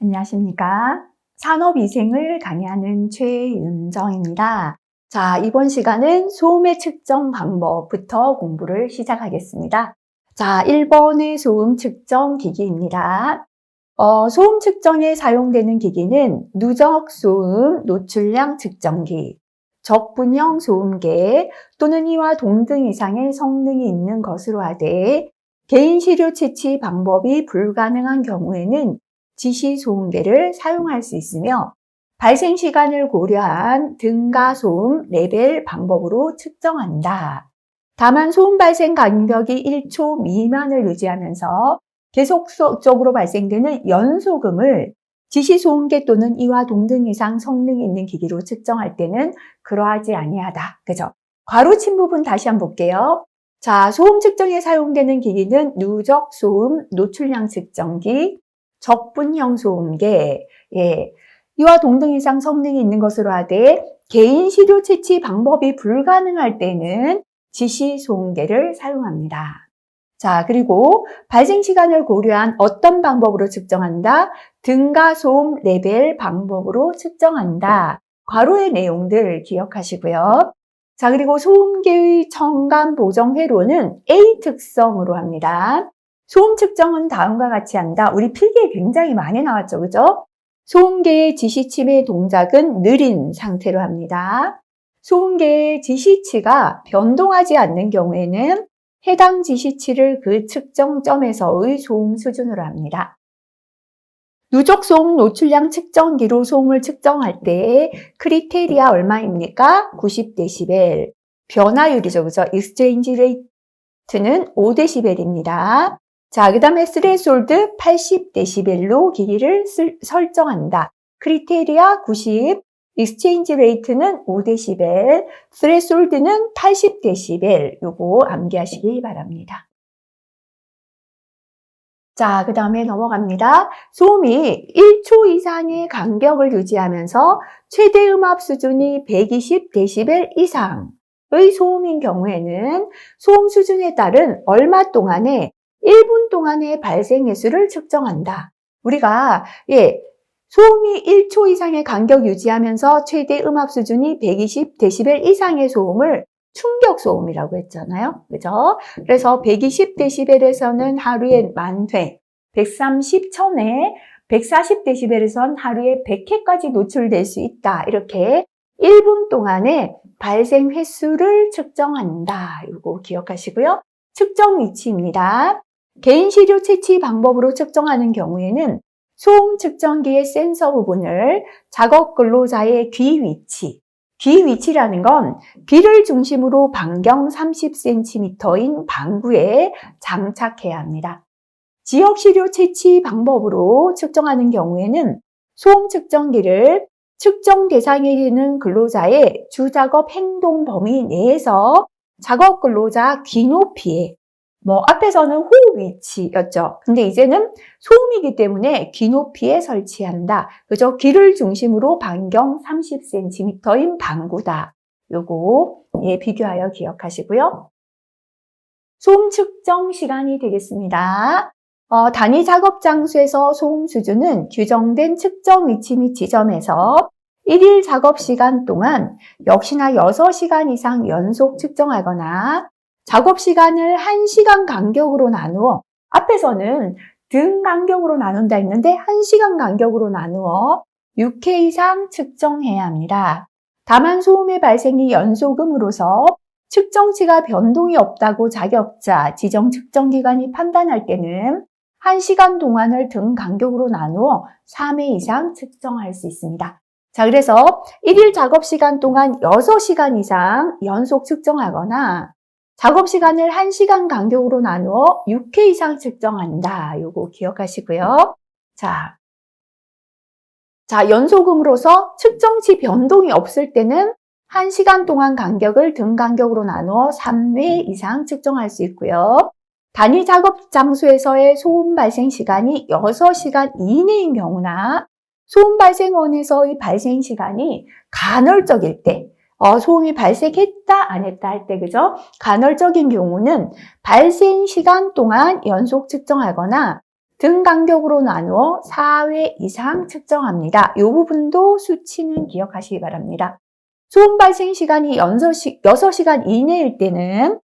안녕하십니까. 산업위생을 강의하는 최윤정입니다. 자, 이번 시간은 소음의 측정 방법부터 공부를 시작하겠습니다. 자, 1번의 소음 측정 기기입니다. 소음 측정에 사용되는 기기는 누적 소음 노출량 측정기, 적분형 소음계 또는 이와 동등 이상의 성능이 있는 것으로 하되 개인 시료 채취 방법이 불가능한 경우에는 지시 소음계를 사용할 수 있으며 발생 시간을 고려한 등가 소음 레벨 방법으로 측정한다. 다만 소음 발생 간격이 1초 미만을 유지하면서 계속적으로 발생되는 연소음을 지시 소음계 또는 이와 동등 이상 성능이 있는 기기로 측정할 때는 그러하지 아니하다. 그죠? 괄호친 부분 다시 한번 볼게요. 자, 소음 측정에 사용되는 기기는 누적 소음 노출량 측정기, 적분형 소음계, 이와 동등 이상 성능이 있는 것으로 하되 개인 시료 채취 방법이 불가능할 때는 지시 소음계를 사용합니다. 자, 그리고 발생 시간을 고려한 어떤 방법으로 측정한다? 등가 소음 레벨 방법으로 측정한다. 괄호의 내용들 기억하시고요. 자, 그리고 소음계의 청감 보정 회로는 A 특성으로 합니다. 소음 측정은 다음과 같이 한다. 우리 필기에 굉장히 많이 나왔죠, 그죠? 소음계의 지시침의 동작은 느린 상태로 합니다. 소음계의 지시치가 변동하지 않는 경우에는 해당 지시치를 그 측정점에서의 소음 수준으로 합니다. 누적 소음 노출량 측정기로 소음을 측정할 때 크리테리아 얼마입니까? 90dB. 변화율이죠, 그죠? 익스체인지 레이트는 5dB입니다. 자, 그 다음에 스레솔드 80dB로 기기를 설정한다. 크리테리아 90, 익스체인지 레이트는 5dB, 스레솔드는 80dB. 요거 암기하시기 바랍니다. 자, 그 다음에 넘어갑니다. 소음이 1초 이상의 간격을 유지하면서 최대 음압 수준이 120dB 이상의 소음인 경우에는 소음 수준에 따른 얼마 동안에 1분 동안의 발생 횟수를 측정한다. 우리가 소음이 1초 이상의 간격 유지하면서 최대 음압 수준이 120dB 이상의 소음을 충격 소음이라고 했잖아요. 그죠? 그래서 120dB에서는 하루에 1000회, 130, 1000회, 140dB에서는 하루에 100회까지 노출될 수 있다. 이렇게 1분 동안에 발생 횟수를 측정한다. 이거 기억하시고요. 측정 위치입니다. 개인 시료 채취 방법으로 측정하는 경우에는 소음 측정기의 센서 부분을 작업 근로자의 귀 위치라는 건 귀를 중심으로 반경 30cm인 방구에 장착해야 합니다. 지역 시료 채취 방법으로 측정하는 경우에는 소음 측정기를 측정 대상이 되는 근로자의 주작업 행동 범위 내에서 작업 근로자 귀 높이에 앞에서는 호흡 위치였죠. 근데 이제는 소음이기 때문에 귀 높이에 설치한다. 그죠? 귀를 중심으로 반경 30cm인 방구다. 요거 비교하여 기억하시고요. 소음 측정 시간이 되겠습니다. 단위 작업 장소에서 소음 수준은 규정된 측정 위치 및 지점에서 1일 작업 시간 동안 역시나 6시간 이상 연속 측정하거나 작업 시간을 1시간 간격으로 나누어 앞에서는 등 간격으로 나눈다 했는데 1시간 간격으로 나누어 6회 이상 측정해야 합니다. 다만 소음의 발생이 연소음으로서 측정치가 변동이 없다고 자격자, 지정 측정기관이 판단할 때는 1시간 동안을 등 간격으로 나누어 3회 이상 측정할 수 있습니다. 자, 그래서 1일 작업 시간 동안 6시간 이상 연속 측정하거나 작업 시간을 1시간 간격으로 나누어 6회 이상 측정한다. 요거 기억하시고요. 자, 연소음으로서 측정치 변동이 없을 때는 1시간 동안 간격을 등 간격으로 나누어 3회 이상 측정할 수 있고요. 단위 작업 장소에서의 소음 발생 시간이 6시간 이내인 경우나 소음 발생원에서의 발생 시간이 간헐적일 때, 소음이 발생했다, 안 했다 할 때, 그죠? 간헐적인 경우는 발생 시간 동안 연속 측정하거나 등 간격으로 나누어 4회 이상 측정합니다. 이 부분도 수치는 기억하시기 바랍니다. 소음 발생 시간이 6시간 이내일 때는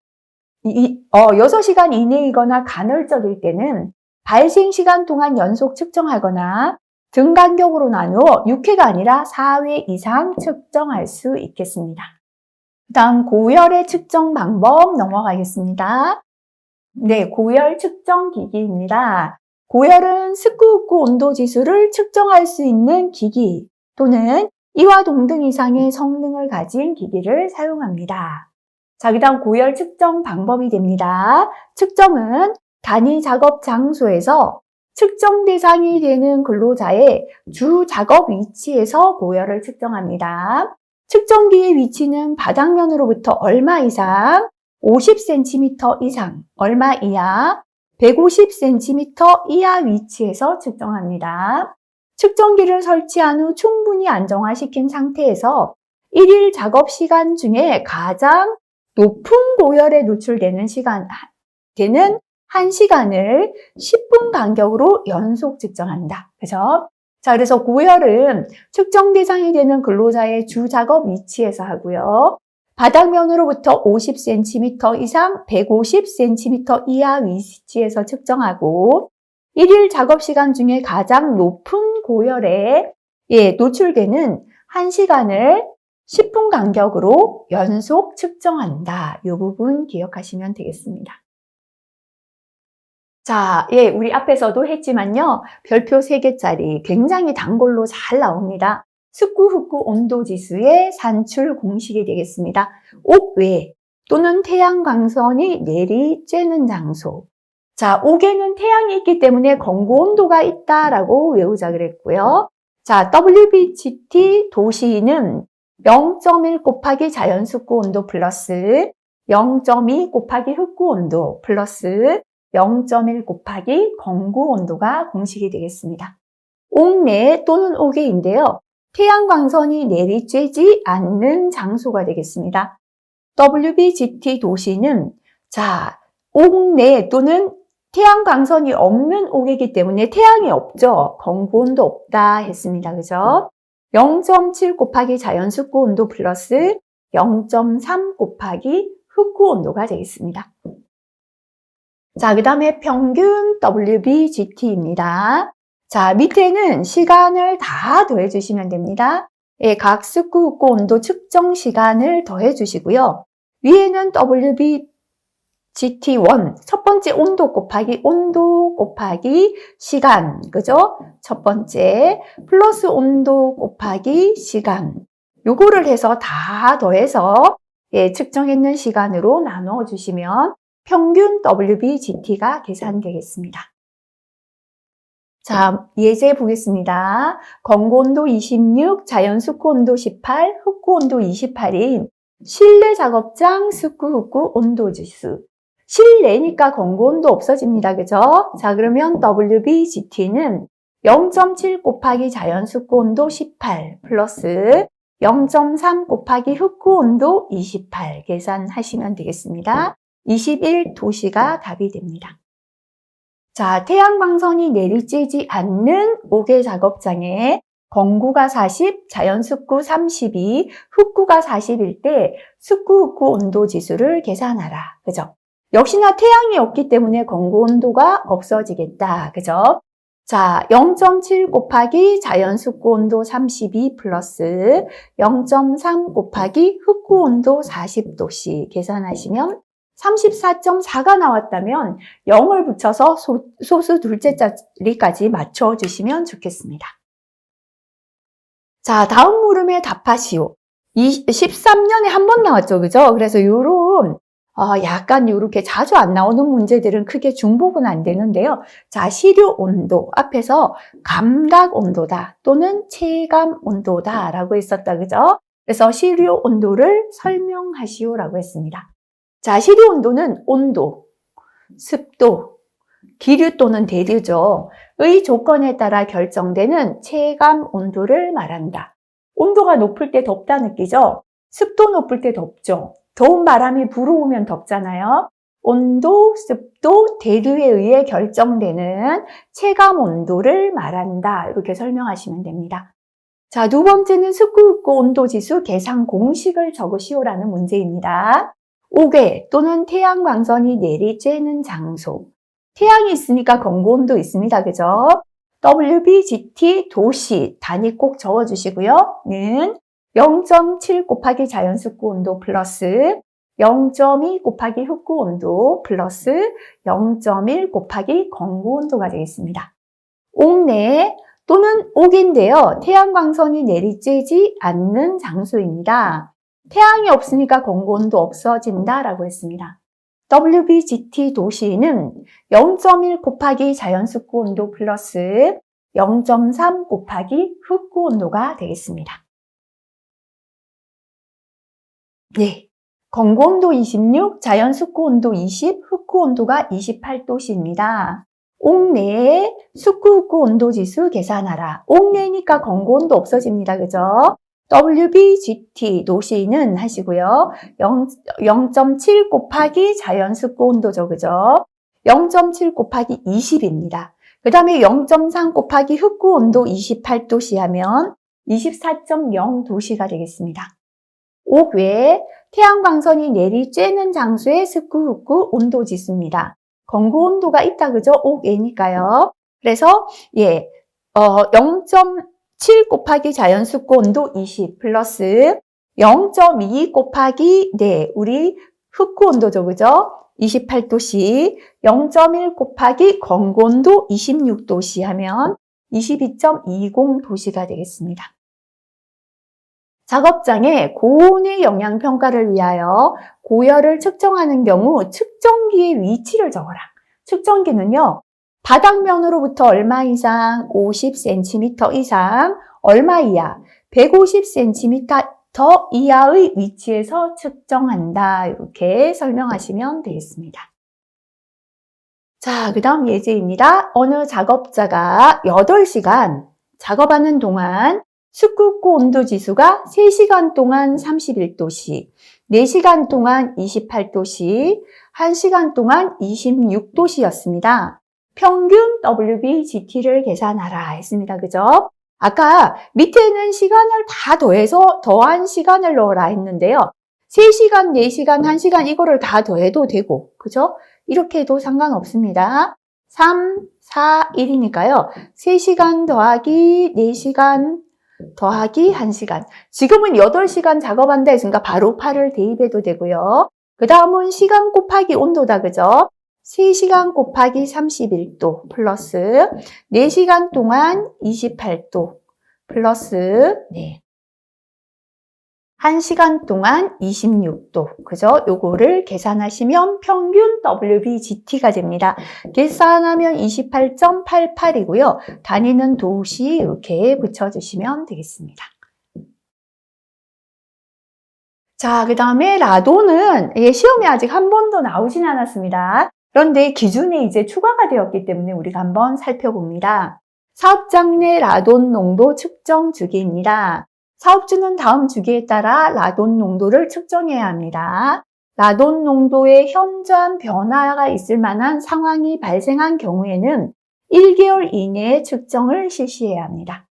6시간 이내이거나 간헐적일 때는 발생 시간 동안 연속 측정하거나 등 간격으로 나누어 6회가 아니라 4회 이상 측정할 수 있겠습니다. 다음 고열의 측정 방법 넘어가겠습니다. 네, 고열 측정 기기입니다. 고열은 스쿠우쿠 온도 지수를 측정할 수 있는 기기 또는 이와 동등 이상의 성능을 가진 기기를 사용합니다. 자, 그 다음 고열 측정 방법이 됩니다. 측정은 단위 작업 장소에서 측정 대상이 되는 근로자의 주 작업 위치에서 고열을 측정합니다. 측정기의 위치는 바닥면으로부터 얼마 이상, 50cm 이상, 얼마 이하, 150cm 이하 위치에서 측정합니다. 측정기를 설치한 후 충분히 안정화시킨 상태에서 1일 작업 시간 중에 가장 높은 고열에 노출되는 되는 1시간을 10분 간격으로 연속 측정한다. 그죠? 자, 그래서 고열은 측정 대상이 되는 근로자의 주 작업 위치에서 하고요. 바닥면으로부터 50cm 이상, 150cm 이하 위치에서 측정하고 1일 작업 시간 중에 가장 높은 고열에 노출되는 1시간을 10분 간격으로 연속 측정한다. 이 부분 기억하시면 되겠습니다. 자, 우리 앞에서도 했지만요. 별표 3개짜리 굉장히 단골로 잘 나옵니다. 스쿠후쿠 온도 지수의 산출 공식이 되겠습니다. 옥외 또는 태양 광선이 내리쬐는 장소. 자, 옥에는 태양이 있기 때문에 건고 온도가 있다라고 외우자 그랬고요. 자, WBGT 도시는 0.1 곱하기 자연 습구 온도 플러스 0.2 곱하기 흑구 온도 플러스 0.1 곱하기 건구 온도가 공식이 되겠습니다. 옥내 또는 옥외인데요. 태양 광선이 내리쬐지 않는 장소가 되겠습니다. WBGT 도시는 자, 옥내 또는 태양 광선이 없는 옥이기 때문에 태양이 없죠. 건구 온도 없다 했습니다. 그죠? 0.7 곱하기 자연 습구 온도 플러스 0.3 곱하기 흑구 온도가 되겠습니다. 자, 그 다음에 평균 WBGT입니다. 자, 밑에는 시간을 다 더해주시면 됩니다. 각 스쿠후쿠 온도 측정 시간을 더해주시고요. 위에는 WBGT1, 첫 번째 온도 곱하기 시간, 그죠? 첫 번째, 플러스 온도 곱하기 시간. 요거를 해서 다 더해서 측정했는 시간으로 나누어 주시면 평균 WBGT가 계산되겠습니다. 자, 예제 보겠습니다. 건고 온도 26, 자연 스쿠 온도 18, 흑구 온도 28인 실내 작업장 스쿠후쿠 온도 지수. 실내니까 건고 온도 없어집니다. 그죠? 자, 그러면 WBGT는 0.7 곱하기 자연 스쿠 온도 18 플러스 0.3 곱하기 흑구 온도 28 계산하시면 되겠습니다. 21도시가 답이 됩니다. 자, 태양광선이 내리쬐지 않는 옥외 작업장에 건구가 40, 자연 습구 32, 흑구가 40일 때 스쿠후쿠 온도 지수를 계산하라. 그죠? 역시나 태양이 없기 때문에 건구 온도가 없어지겠다. 그죠? 자, 0.7 곱하기 자연 습구 온도 32 플러스 0.3 곱하기 흑구 온도 40도씨 계산하시면 34.4가 나왔다면 0을 붙여서 소수 둘째 자리까지 맞춰주시면 좋겠습니다. 자, 다음 물음에 답하시오. 13년에 한 번 나왔죠. 그죠? 그래서 요런 약간 이렇게 자주 안 나오는 문제들은 크게 중복은 안 되는데요. 자, 시료 온도 앞에서 감각 온도다 또는 체감 온도다 라고 했었다. 그죠? 그래서 시료 온도를 설명하시오라고 했습니다. 자, 시료 온도는 온도, 습도, 기류 또는 대류죠. 의 조건에 따라 결정되는 체감 온도를 말한다. 온도가 높을 때 덥다 느끼죠? 습도 높을 때 덥죠? 더운 바람이 불어오면 덥잖아요. 온도, 습도, 대류에 의해 결정되는 체감 온도를 말한다. 이렇게 설명하시면 됩니다. 자, 두 번째는 습구 온도 지수 계산 공식을 적으시오라는 문제입니다. 옥외 또는 태양 광선이 내리쬐는 장소. 태양이 있으니까 건고온도 있습니다. 그죠? WBGT 도시 단위 꼭 적어주시고요. 는 0.7 곱하기 자연습구 온도 플러스 0.2 곱하기 흑구 온도 플러스 0.1 곱하기 건고 온도가 되겠습니다. 옥내 또는 옥인데요. 태양광선이 내리쬐지 않는 장소입니다. 태양이 없으니까 건고 온도 없어진다라고 했습니다. WBGT 도시는 0.1 곱하기 자연습구 온도 플러스 0.3 곱하기 흑구 온도가 되겠습니다. 네. 건고 온도 26, 자연습구 온도 20, 흑구 온도가 28도씨입니다. 옥내의 습구 흑구 온도 지수 계산하라. 옥내니까 건고 온도 없어집니다. 그죠? WBGT 도시는 하시고요. 0.7 곱하기 자연습구 온도죠. 그죠? 0.7 곱하기 20입니다. 그 다음에 0.3 곱하기 흑구 온도 28도씨 하면 24.0도씨가 되겠습니다. 옥 외에 태양광선이 내리쬐는 장소의 습구 흑구 온도 지수입니다. 건고 온도가 있다 그죠? 옥 외니까요. 그래서 0.7 곱하기 자연습구 온도 20 플러스 0.2 곱하기 우리 흑구 온도죠. 그죠? 28도씨 0.1 곱하기 건고 온도 26도씨 하면 22.20도씨가 되겠습니다. 작업장에 고온의 영향평가를 위하여 고열을 측정하는 경우 측정기의 위치를 적어라. 측정기는요. 바닥면으로부터 얼마 이상, 50cm 이상, 얼마 이하, 150cm 이하의 위치에서 측정한다. 이렇게 설명하시면 되겠습니다. 자, 그 다음 예제입니다. 어느 작업자가 8시간 작업하는 동안 습구 온도 지수가 3시간 동안 31도씨, 4시간 동안 28도씨, 1시간 동안 26도씨였습니다. 평균 WBGT를 계산하라 했습니다. 그죠? 아까 밑에는 시간을 다 더해서 더한 시간을 넣어라 했는데요. 3시간, 4시간, 1시간 이거를 다 더해도 되고, 그죠? 이렇게 해도 상관없습니다. 3, 4, 1이니까요. 3시간 더하기 4시간 더하기 1시간. 지금은 8시간 작업한다 했으니까 바로 8을 대입해도 되고요. 그 다음은 시간 곱하기 온도다. 그죠? 3시간 곱하기 31도 플러스 4시간 동안 28도 플러스 1시간 동안 26도. 그죠? 요거를 계산하시면 평균 WBGT가 됩니다. 계산하면 28.88이고요. 단위는 도시 이렇게 붙여주시면 되겠습니다. 자, 그 다음에 라도는 시험에 아직 한 번도 나오진 않았습니다. 그런데 기준이 이제 추가가 되었기 때문에 우리가 한번 살펴봅니다. 사업장 내 라돈 농도 측정 주기입니다. 사업주는 다음 주기에 따라 라돈 농도를 측정해야 합니다. 라돈 농도에 현저한 변화가 있을 만한 상황이 발생한 경우에는 1개월 이내에 측정을 실시해야 합니다.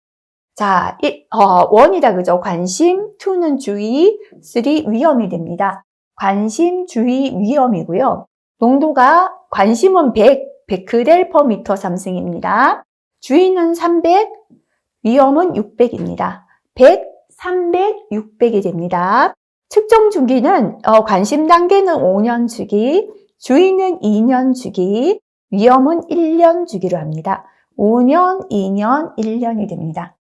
자, 1이다 그죠? 관심, 2는 주의, 3 위험이 됩니다. 관심, 주의, 위험이고요. 농도가 관심은 100 베크렐/미터 삼승입니다. 주의는 300, 위험은 600입니다. 100, 300, 600이 됩니다. 측정 주기는 관심 단계는 5년 주기, 주의는 2년 주기, 위험은 1년 주기로 합니다. 5년, 2년, 1년이 됩니다.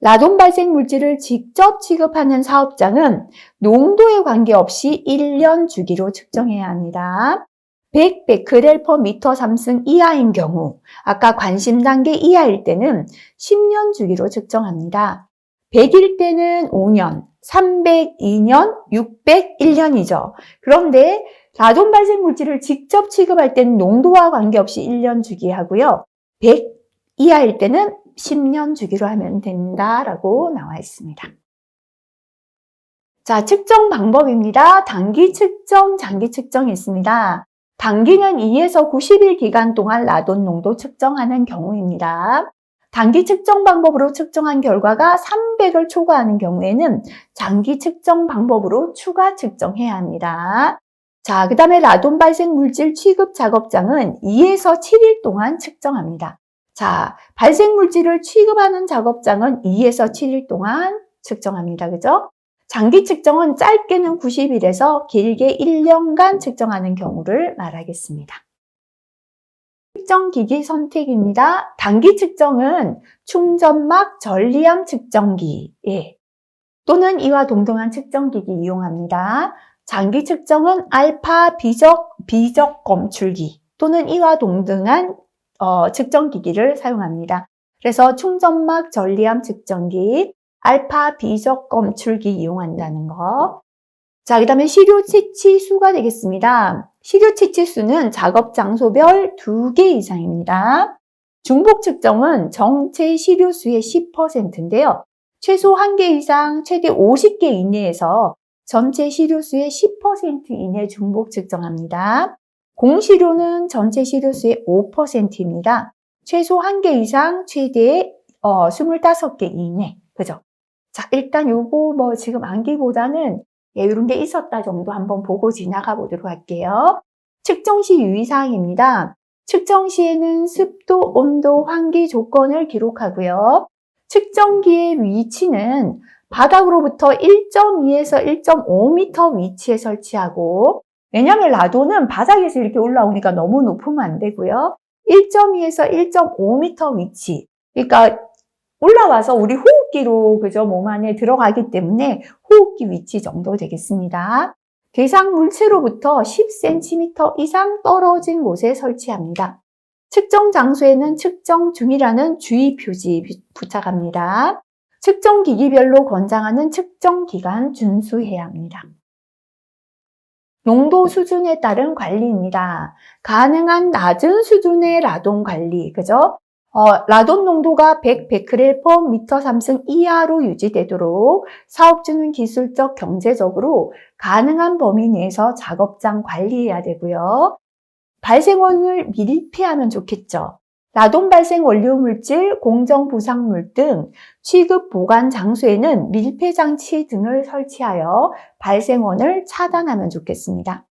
라돈 발생 물질을 직접 취급하는 사업장은 농도에 관계없이 1년 주기로 측정해야 합니다. 100 베크렐/미터 삼승 이하인 경우, 아까 관심 단계 이하일 때는 10년 주기로 측정합니다. 100일 때는 5년, 300, 2년, 600, 1년이죠. 그런데 라돈 발생 물질을 직접 취급할 때는 농도와 관계없이 1년 주기 하고요. 100 이하일 때는 10년 주기로 하면 된다라고 나와 있습니다. 자, 측정 방법입니다. 단기 측정, 장기 측정이 있습니다. 단기는 2에서 90일 기간 동안 라돈 농도 측정하는 경우입니다. 단기 측정 방법으로 측정한 결과가 300을 초과하는 경우에는 장기 측정 방법으로 추가 측정해야 합니다. 자, 그 다음에 라돈 발생 물질 취급 작업장은 2에서 7일 동안 측정합니다. 자, 발생 물질을 취급하는 작업장은 2에서 7일 동안 측정합니다. 그죠? 장기 측정은 짧게는 90일에서 길게 1년간 측정하는 경우를 말하겠습니다. 측정기기 선택입니다. 단기 측정은 충전막 전리암 측정기 또는 이와 동등한 측정기기 이용합니다. 장기 측정은 알파 비적 검출기 또는 이와 동등한 측정기기를 사용합니다. 그래서 충전막 전리암 측정기, 알파 비적 검출기 이용한다는 거. 자, 그 다음에 시료 채취 수가 되겠습니다. 시료 채취 수는 작업 장소별 2개 이상입니다. 중복 측정은 전체 시료 수의 10%인데요. 최소 1개 이상 최대 50개 이내에서 전체 시료 수의 10% 이내 중복 측정합니다. 공시료는 전체 시료 수의 5%입니다. 최소 1개 이상 최대 25개 이내. 그죠? 자, 일단 요거 지금 암기보다는 이런 게 있었다 정도 한번 보고 지나가 보도록 할게요. 측정 시 유의사항입니다. 측정 시에는 습도, 온도, 환기 조건을 기록하고요. 측정기의 위치는 바닥으로부터 1.2에서 1.5m 위치에 설치하고, 왜냐하면 라돈은 바닥에서 이렇게 올라오니까 너무 높으면 안 되고요. 1.2에서 1.5m 위치, 그러니까 올라와서 우리 호흡기로 그죠 몸 안에 들어가기 때문에 호흡기 위치 정도 되겠습니다. 대상 물체로부터 10cm 이상 떨어진 곳에 설치합니다. 측정 장소에는 측정 중이라는 주의 표지 부착합니다. 측정 기기별로 권장하는 측정 기간 준수해야 합니다. 농도 수준에 따른 관리입니다. 가능한 낮은 수준의 라돈 관리, 그죠? 라돈 농도가 100 베크렐 per 미터 3승 이하로 유지되도록 사업주는 기술적, 경제적으로 가능한 범위 내에서 작업장 관리해야 되고요. 발생원을 밀폐하면 좋겠죠. 라돈 발생 원료 물질, 공정 부상물 등 취급 보관 장소에는 밀폐 장치 등을 설치하여 발생원을 차단하면 좋겠습니다.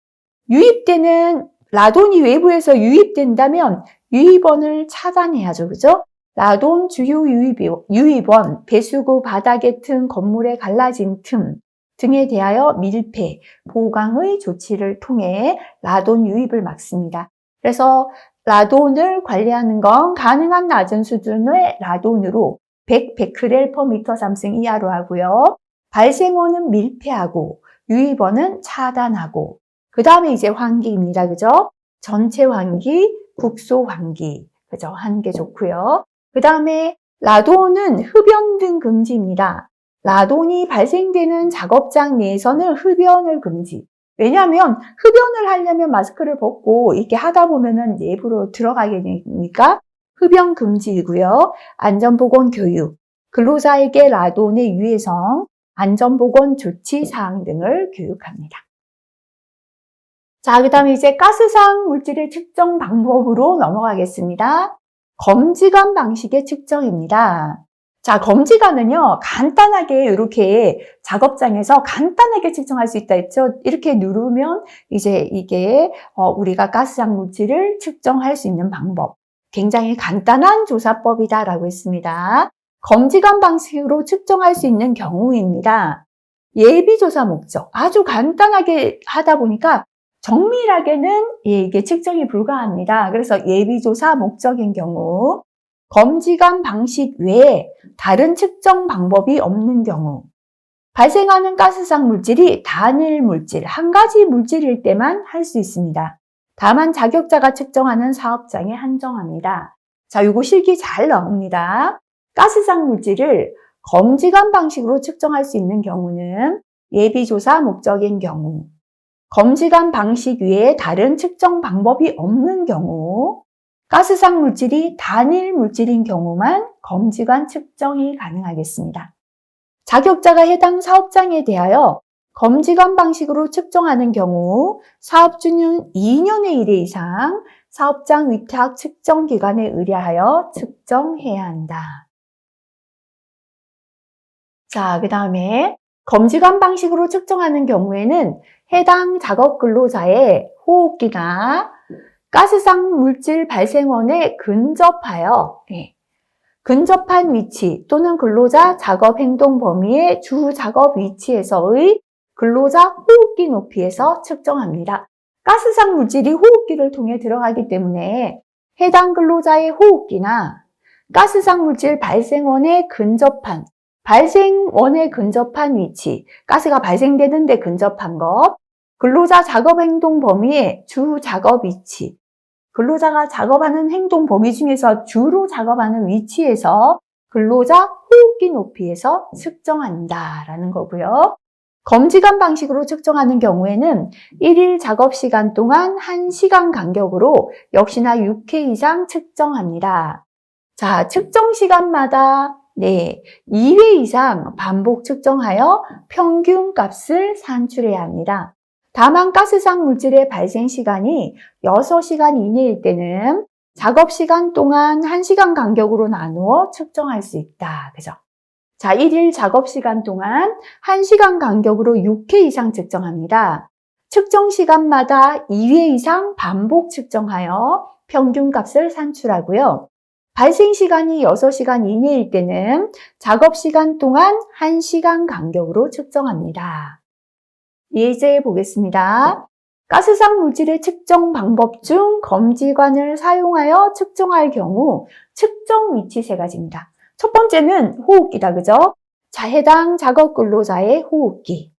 유입되는 라돈이 외부에서 유입된다면 유입원을 차단해야죠. 그죠? 라돈 주요 유입원, 배수구 바닥의 틈, 건물의 갈라진 틈 등에 대하여 밀폐, 보강의 조치를 통해 라돈 유입을 막습니다. 그래서 라돈을 관리하는 건 가능한 낮은 수준의 라돈으로 100 베크렐 per 미터 3승 이하로 하고요. 발생원은 밀폐하고 유입원은 차단하고, 그 다음에 이제 환기입니다. 그죠? 전체 환기, 국소 환기. 그죠? 하는 게 좋고요. 그 다음에 라돈은 흡연 등 금지입니다. 라돈이 발생되는 작업장 내에서는 흡연을 금지. 왜냐하면 흡연을 하려면 마스크를 벗고 이렇게 하다 보면은 내부로 들어가게 되니까 흡연 금지이고요. 안전보건 교육, 근로자에게 라돈의 유해성, 안전보건 조치 사항 등을 교육합니다. 자, 그 다음에 이제 가스상 물질의 측정 방법으로 넘어가겠습니다. 검지관 방식의 측정입니다. 자, 검지관은요, 간단하게 이렇게 작업장에서 간단하게 측정할 수 있다 했죠. 이렇게 누르면 이제 이게 우리가 가스상 물질을 측정할 수 있는 방법. 굉장히 간단한 조사법이다라고 했습니다. 검지관 방식으로 측정할 수 있는 경우입니다. 예비조사 목적. 아주 간단하게 하다 보니까 정밀하게는 이게 측정이 불가합니다. 그래서 예비조사 목적인 경우, 검지관 방식 외에 다른 측정 방법이 없는 경우, 발생하는 가스상 물질이 단일 물질, 한 가지 물질일 때만 할 수 있습니다. 다만 자격자가 측정하는 사업장에 한정합니다. 자, 요거 실기 잘 나옵니다. 가스상 물질을 검지관 방식으로 측정할 수 있는 경우는 예비조사 목적인 경우, 검지관 방식 외에 다른 측정 방법이 없는 경우, 가스상 물질이 단일 물질인 경우만 검지관 측정이 가능하겠습니다. 자격자가 해당 사업장에 대하여 검지관 방식으로 측정하는 경우 사업주는 2년의 1회 이상 사업장 위탁 측정기관에 의뢰하여 측정해야 한다. 자, 그 다음에 검지관 방식으로 측정하는 경우에는 해당 작업 근로자의 호흡기나 가스상 물질 발생원에 근접하여 근접한 위치 또는 근로자 작업 행동 범위의 주 작업 위치에서의 근로자 호흡기 높이에서 측정합니다. 가스상 물질이 호흡기를 통해 들어가기 때문에 해당 근로자의 호흡기나 가스상 물질 발생원에 근접한 위치, 가스가 발생되는데 근접한 것, 근로자 작업 행동 범위의 주 작업 위치, 근로자가 작업하는 행동 범위 중에서 주로 작업하는 위치에서 근로자 호흡기 높이에서 측정한다라는 거고요. 검지관 방식으로 측정하는 경우에는 1일 작업 시간 동안 1시간 간격으로 역시나 6회 이상 측정합니다. 자, 측정 시간마다 2회 이상 반복 측정하여 평균 값을 산출해야 합니다. 다만 가스상 물질의 발생 시간이 6시간 이내일 때는 작업 시간 동안 1시간 간격으로 나누어 측정할 수 있다. 그죠? 자, 1일 작업 시간 동안 1시간 간격으로 6회 이상 측정합니다. 측정 시간마다 2회 이상 반복 측정하여 평균 값을 산출하고요. 발생 시간이 6시간 이내일 때는 작업 시간 동안 1시간 간격으로 측정합니다. 예제 보겠습니다. 가스상 물질의 측정 방법 중 검지관을 사용하여 측정할 경우 측정 위치 3가지입니다. 첫 번째는 호흡기다, 그죠? 자, 해당 작업 근로자의 호흡기.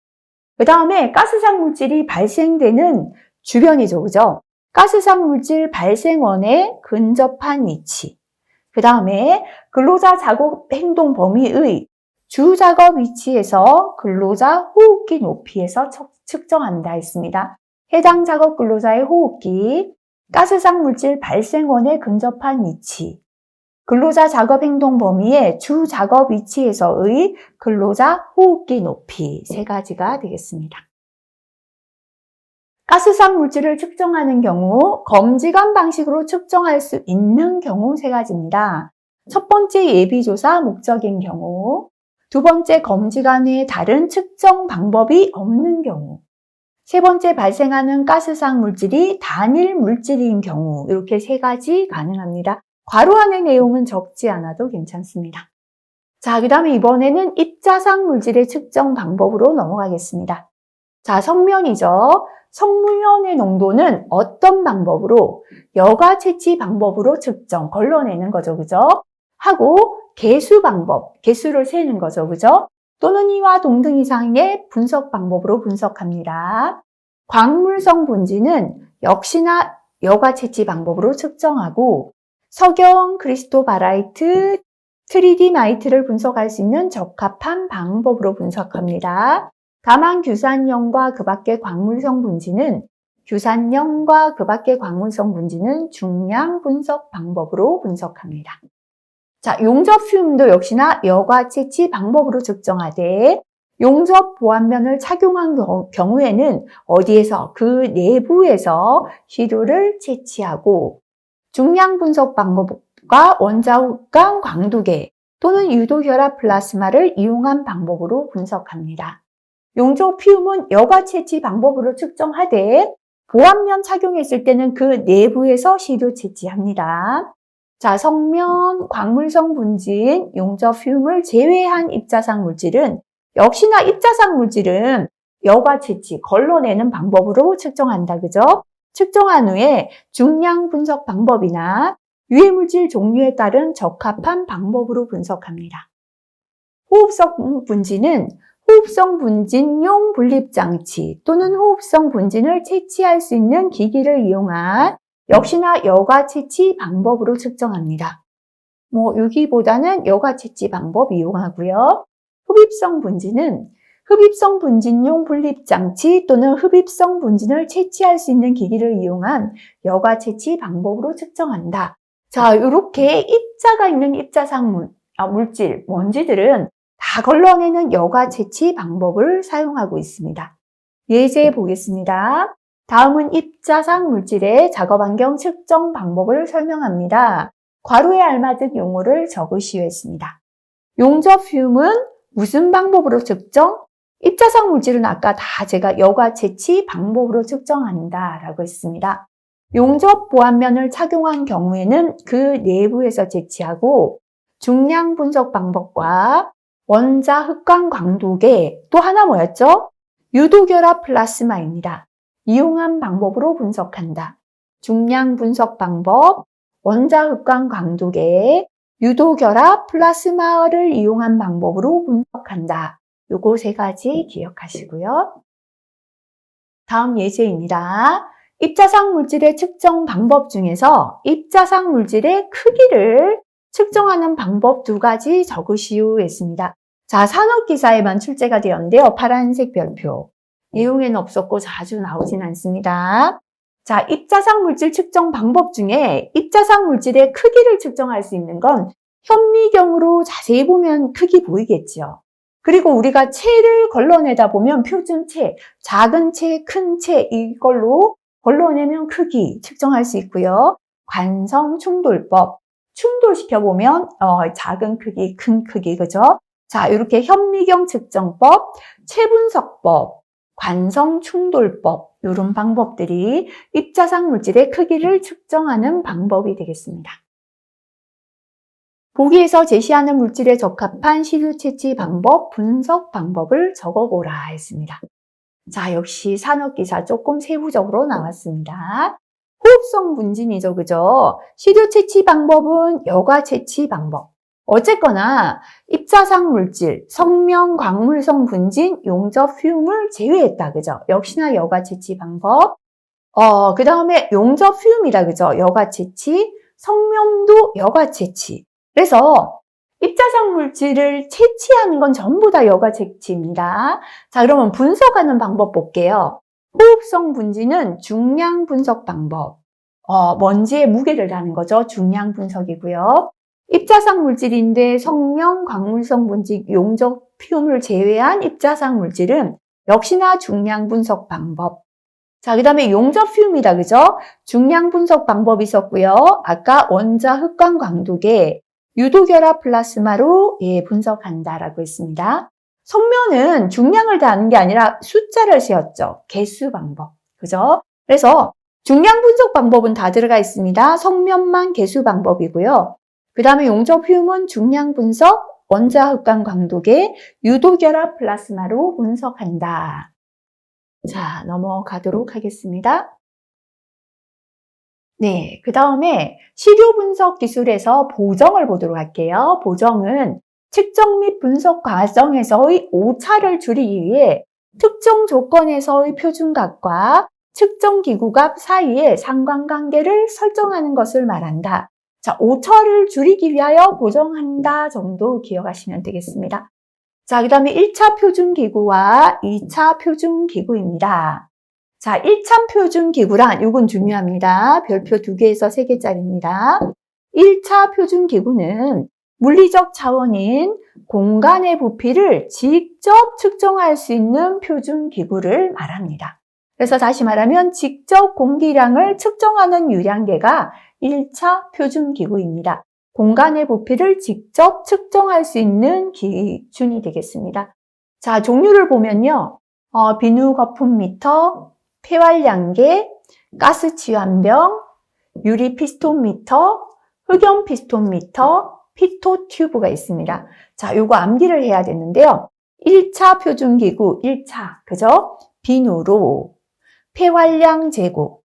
그 다음에 가스상 물질이 발생되는 주변이죠, 그죠? 가스상 물질 발생원에 근접한 위치. 그 다음에 근로자 작업 행동 범위의 주 작업 위치에서 근로자 호흡기 높이에서 측정한다 했습니다. 해당 작업 근로자의 호흡기, 가스상 물질 발생원에 근접한 위치, 근로자 작업 행동 범위의 주 작업 위치에서의 근로자 호흡기 높이 3가지가 되겠습니다. 가스상 물질을 측정하는 경우 검지관 방식으로 측정할 수 있는 경우 3가지입니다. 첫 번째 예비조사 목적인 경우, 두 번째 검지관 외에 다른 측정 방법이 없는 경우, 세 번째 발생하는 가스상 물질이 단일 물질인 경우 이렇게 3가지 가능합니다. 괄호 안의 내용은 적지 않아도 괜찮습니다. 자, 그 다음에 이번에는 입자상 물질의 측정 방법으로 넘어가겠습니다. 자, 성면이죠. 성면의 농도는 어떤 방법으로? 여과 채취 방법으로 측정, 걸러내는 거죠, 그죠? 하고 개수 방법, 개수를 세는 거죠, 그죠? 또는 2와 동등 이상의 분석 방법으로 분석합니다. 광물성 분지는 역시나 여과 채취 방법으로 측정하고 석영, 크리스토바라이트, 트리디마이트를 분석할 수 있는 적합한 방법으로 분석합니다. 다만 규산염과 그 밖의 광물성 분지는 규산염과 그 밖의 광물성 분지는 중량 분석 방법으로 분석합니다. 자, 용접 퓨움도 역시나 여과 채취 방법으로 측정하되 용접 보완면을 착용한 경우에는 어디에서? 그 내부에서 시료를 채취하고 중량 분석 방법과 원자후광 광두계 또는 유도혈압 플라스마를 이용한 방법으로 분석합니다. 용접 퓨움은 여과 채취 방법으로 측정하되 보완면 착용했을 때는 그 내부에서 시료 채취합니다. 자, 성면, 광물성 분진, 용접 퓨움을 제외한 입자상 물질은 역시나 입자상 물질은 여과 채취, 걸러내는 방법으로 측정한다, 그죠? 측정한 후에 중량 분석 방법이나 유해물질 종류에 따른 적합한 방법으로 분석합니다. 호흡성 분진은 호흡성 분진용 분립장치 또는 호흡성 분진을 채취할 수 있는 기기를 이용한 역시나 여과 채취 방법으로 측정합니다. 여기보다는 여과 채취 방법 이용하고요. 흡입성 분진은 흡입성 분진용 분립장치 또는 흡입성 분진을 채취할 수 있는 기기를 이용한 여과 채취 방법으로 측정한다. 자, 이렇게 입자가 있는 입자상 물질, 먼지들은 다 걸러내는 여과 채취 방법을 사용하고 있습니다. 예제 보겠습니다. 다음은 입자상 물질의 작업 환경 측정 방법을 설명합니다. 괄호에 알맞은 용어를 적으시오 했습니다. 용접 흄은 무슨 방법으로 측정? 입자상 물질은 아까 다 제가 여과 채취 방법으로 측정한다 라고 했습니다. 용접 보안면을 착용한 경우에는 그 내부에서 채취하고 중량 분석 방법과 원자 흑광 광도계 또 하나 뭐였죠? 유도결합 플라스마입니다. 이용한 방법으로 분석한다. 중량 분석 방법, 원자 흑광 광도계, 유도결합 플라스마를 이용한 방법으로 분석한다. 요거 세 가지 기억하시고요. 다음 예제입니다. 입자상 물질의 측정 방법 중에서 입자상 물질의 크기를 측정하는 방법 두 가지 적으시오 했습니다. 자, 산업기사에만 출제가 되었는데요. 파란색 별표. 내용에는 없었고 자주 나오진 않습니다. 자, 입자상 물질 측정 방법 중에 입자상 물질의 크기를 측정할 수 있는 건 현미경으로 자세히 보면 크기 보이겠죠. 그리고 우리가 체를 걸러내다 보면 표준체, 작은 체, 큰 체 이걸로 걸러내면 크기 측정할 수 있고요. 관성 충돌법, 충돌시켜보면 작은 크기, 큰 크기, 그죠? 자, 이렇게 현미경 측정법, 체분석법, 관성 충돌법 이런 방법들이 입자상 물질의 크기를 측정하는 방법이 되겠습니다. 보기에서 제시하는 물질에 적합한 시료 채취 방법, 분석 방법을 적어보라 했습니다. 자, 역시 산업기사 조금 세부적으로 나왔습니다. 호흡성 분진이죠, 그죠? 시료 채취 방법은 여과 채취 방법. 어쨌거나 입자상 물질, 성명, 광물성 분진, 용접 흄을 제외했다, 그죠? 역시나 여과 채취 방법. 그 다음에 용접 흄이다, 그죠? 여과 채취, 성명도 여과 채취. 그래서 입자상 물질을 채취하는 건 전부 다 여과 채취입니다. 자, 그러면 분석하는 방법 볼게요. 호흡성 분진은 중량 분석 방법. 먼지의 무게를 다는 거죠. 중량 분석이고요. 입자상 물질인데 성명, 광물성 분진, 용접 흄을 제외한 입자상 물질은 역시나 중량 분석 방법. 자, 그 다음에 용접 흄이다, 그죠? 중량 분석 방법이 있었고요. 아까 원자 흑광 광도계, 유도결합 플라스마로 분석한다라고 했습니다. 성면은 중량을 다하는 게 아니라 숫자를 세웠죠. 개수 방법. 그죠? 그래서 중량 분석 방법은 다 들어가 있습니다. 성면만 개수 방법이고요. 그 다음에 용접 흄은 중량 분석, 원자 흑광 광도계, 유도결합 플라스마로 분석한다. 자, 넘어가도록 하겠습니다. 네, 그 다음에 시료 분석 기술에서 보정을 보도록 할게요. 보정은 측정 및 분석 과정에서의 오차를 줄이기 위해 특정 조건에서의 표준값과 측정 기구값 사이의 상관관계를 설정하는 것을 말한다. 자, 오차를 줄이기 위하여 보정한다 정도 기억하시면 되겠습니다. 자, 그 다음에 1차 표준기구와 2차 표준기구입니다. 자, 1차 표준기구란 이건 중요합니다. 별표 2개에서 3개짜리입니다. 1차 표준기구는 물리적 차원인 공간의 부피를 직접 측정할 수 있는 표준기구를 말합니다. 그래서 다시 말하면 직접 공기량을 측정하는 유량계가 1차 표준기구입니다. 공간의 부피를 직접 측정할 수 있는 기준이 되겠습니다. 자, 종류를 보면요. 비누 거품 미터, 폐활량계, 가스 치환병, 유리 피스톤 미터, 흑연 피스톤 미터, 피토 튜브가 있습니다. 자, 요거 암기를 해야 되는데요. 1차 표준기구, 1차, 그죠? 비누로 폐활량 재고,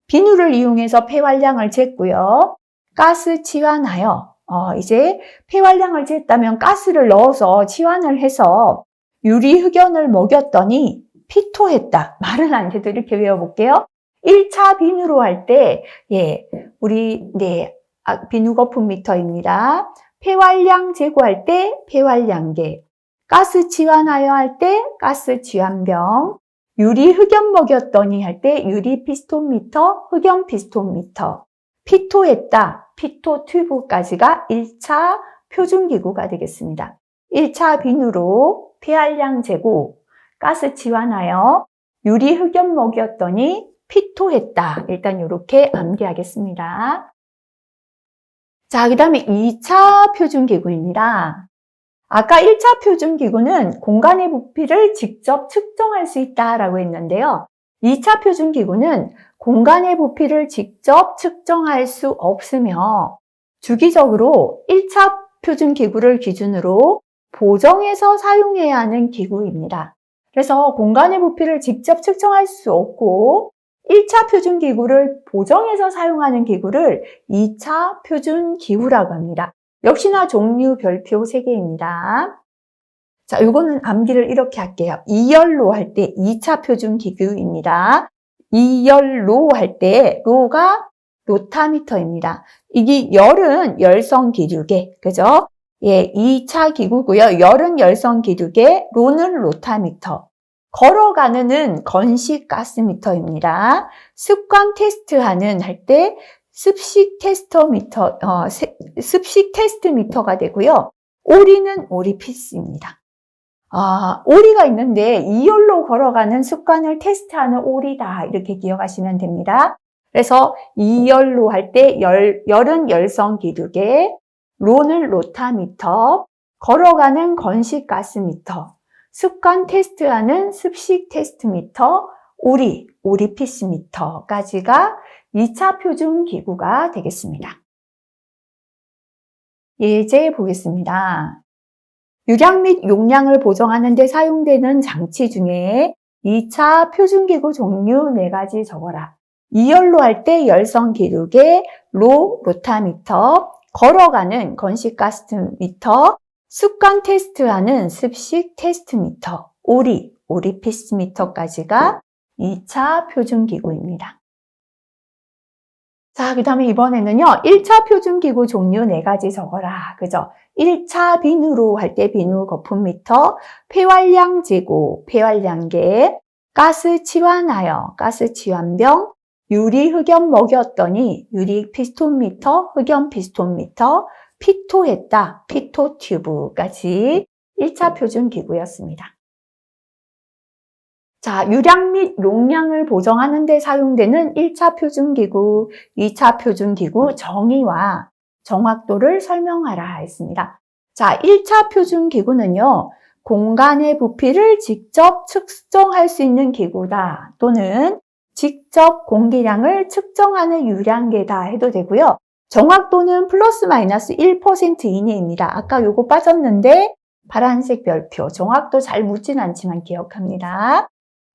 비누를 이용해서 폐활량을 쟀고요. 가스 치환하여, 이제 폐활량을 쟀다면 가스를 넣어서 치환을 해서 유리 흑연을 먹였더니 피토했다. 말은 안 돼도 이렇게 외워볼게요. 1차 비누로 할 때, 비누 거품 미터입니다. 폐활량 제거할 때 폐활량계, 가스 치환하여 할 때 가스 치환병, 유리 흑연 먹였더니 할 때 유리 피스톤 미터, 흑연 피스톤 미터, 피토했다, 피토 튜브까지가 1차 표준기구가 되겠습니다. 1차 비누로 폐활량 제고, 가스 치환하여 유리 흑연 먹였더니 피토했다. 일단 이렇게 암기하겠습니다. 자, 그 다음에 2차 표준기구입니다. 아까 1차 표준기구는 공간의 부피를 직접 측정할 수 있다라고 했는데요. 2차 표준기구는 공간의 부피를 직접 측정할 수 없으며 주기적으로 1차 표준기구를 기준으로 보정해서 사용해야 하는 기구입니다. 그래서 공간의 부피를 직접 측정할 수 없고 1차 표준기구를 보정해서 사용하는 기구를 2차 표준기구라고 합니다. 역시나 종류 별표 3개입니다. 자, 이거는 암기를 이렇게 할게요. 2열로 할 때 2차 표준기구입니다. 2열로 할 때 로가 로타미터입니다. 이게 열은 열성 기류계, 그죠? 예, 2차 기구고요. 열은 열성 기류계, 로는 로타미터. 걸어가는은 건식 가스미터입니다. 습관 테스트하는 할 때 습식 테스트미터가 되고요. 오리는 오리피스입니다. 오리가 있는데 2열로 걸어가는 습관을 테스트하는 오리다. 이렇게 기억하시면 됩니다. 그래서 2열로 할 때 열은 열성 기류계, 로는 로타미터, 걸어가는 건식 가스미터, 습관 테스트하는 습식 테스트미터, 오리피스미터까지가 2차 표준 기구가 되겠습니다. 예제 보겠습니다. 유량 및 용량을 보정하는 데 사용되는 장치 중에 2차 표준기구 종류 4가지 적어라. 2열로 할 때 열성 기류계, 로타미터, 걸어가는 건식 가스미터, 습관 테스트하는 습식 테스트미터, 오리피스미터까지가 2차 표준기구입니다. 자, 그 다음에 이번에는요, 1차 표준기구 종류 4가지 적어라. 그죠? 1차 비누로 할 때 비누 거품미터, 폐활량 제고, 폐활량계, 가스 치환하여, 가스 치환병, 유리 흑연 먹였더니, 유리 피스톤미터, 흑연 피스톤미터, 피토했다, 피토 튜브까지 1차 표준기구였습니다. 자, 유량 및 용량을 보정하는 데 사용되는 1차 표준기구, 2차 표준기구 정의와 정확도를 설명하라 했습니다. 자, 1차 표준기구는요, 공간의 부피를 직접 측정할 수 있는 기구다 또는 직접 공기량을 측정하는 유량계다 해도 되고요. 정확도는 플러스 마이너스 1% 이내입니다. 아까 요거 빠졌는데 파란색 별표, 정확도 잘 묻진 않지만 기억합니다.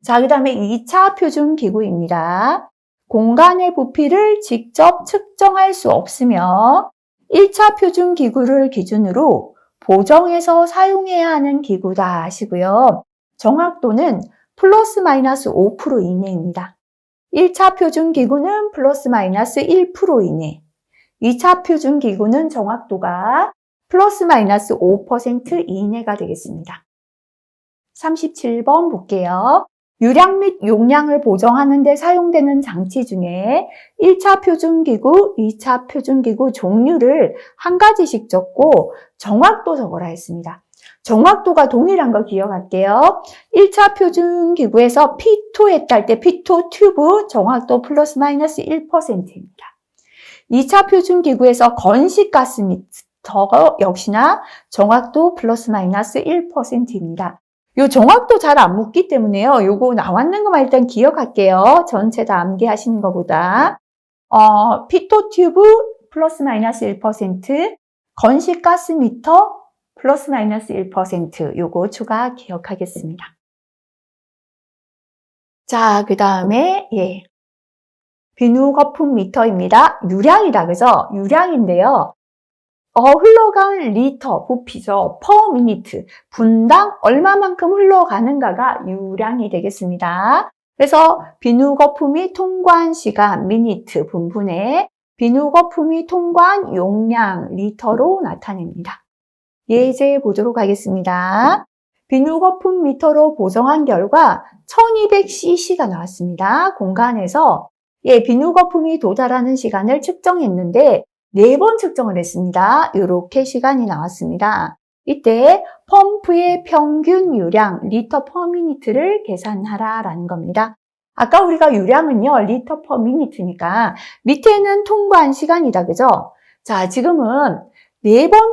자, 그 다음에 2차 표준기구입니다. 공간의 부피를 직접 측정할 수 없으며 1차 표준기구를 기준으로 보정해서 사용해야 하는 기구다 하시고요. 정확도는 플러스 마이너스 5% 이내입니다. 1차 표준기구는 플러스 마이너스 1% 이내, 2차 표준기구는 정확도가 플러스 마이너스 5% 이내가 되겠습니다. 37번 볼게요. 유량 및 용량을 보정하는 데 사용되는 장치 중에 1차 표준기구, 2차 표준기구 종류를 한 가지씩 적고 정확도 적어라 했습니다. 정확도가 동일한 거 기억할게요. 1차 표준기구에서 피토에 딸 때 피토 튜브 정확도 플러스 마이너스 1%입니다. 2차 표준기구에서 건식가스미터 역시나 정확도 플러스 마이너스 1%입니다. 요 정확도 잘 안 묻기 때문에요. 요거 나왔는 것만 일단 기억할게요. 전체 다 암기하시는 것보다. 피토 튜브 플러스 마이너스 1%, 건식 가스미터 플러스 마이너스 1%, 요거 추가 기억하겠습니다. 자, 그 다음에, 비누 거품 미터입니다. 유량이다, 그죠? 유량인데요. 흘러간 리터, 부피죠. per minute, 분당 얼마만큼 흘러가는가가 유량이 되겠습니다. 그래서 비누 거품이 통과한 시간, minute 분분에 비누 거품이 통과한 용량, 리터로 나타냅니다. 예제 보도록 하겠습니다. 비누 거품 미터로 보정한 결과 1200cc가 나왔습니다. 공간에서 비누 거품이 도달하는 시간을 측정했는데 4번 측정을 했습니다. 이렇게 시간이 나왔습니다. 이때 펌프의 평균 유량 리터 퍼 미니트를 계산하라라는 겁니다. 아까 우리가 유량은요, 리터 퍼 미니트니까 밑에는 통과한 시간이다, 그죠? 자, 지금은 4번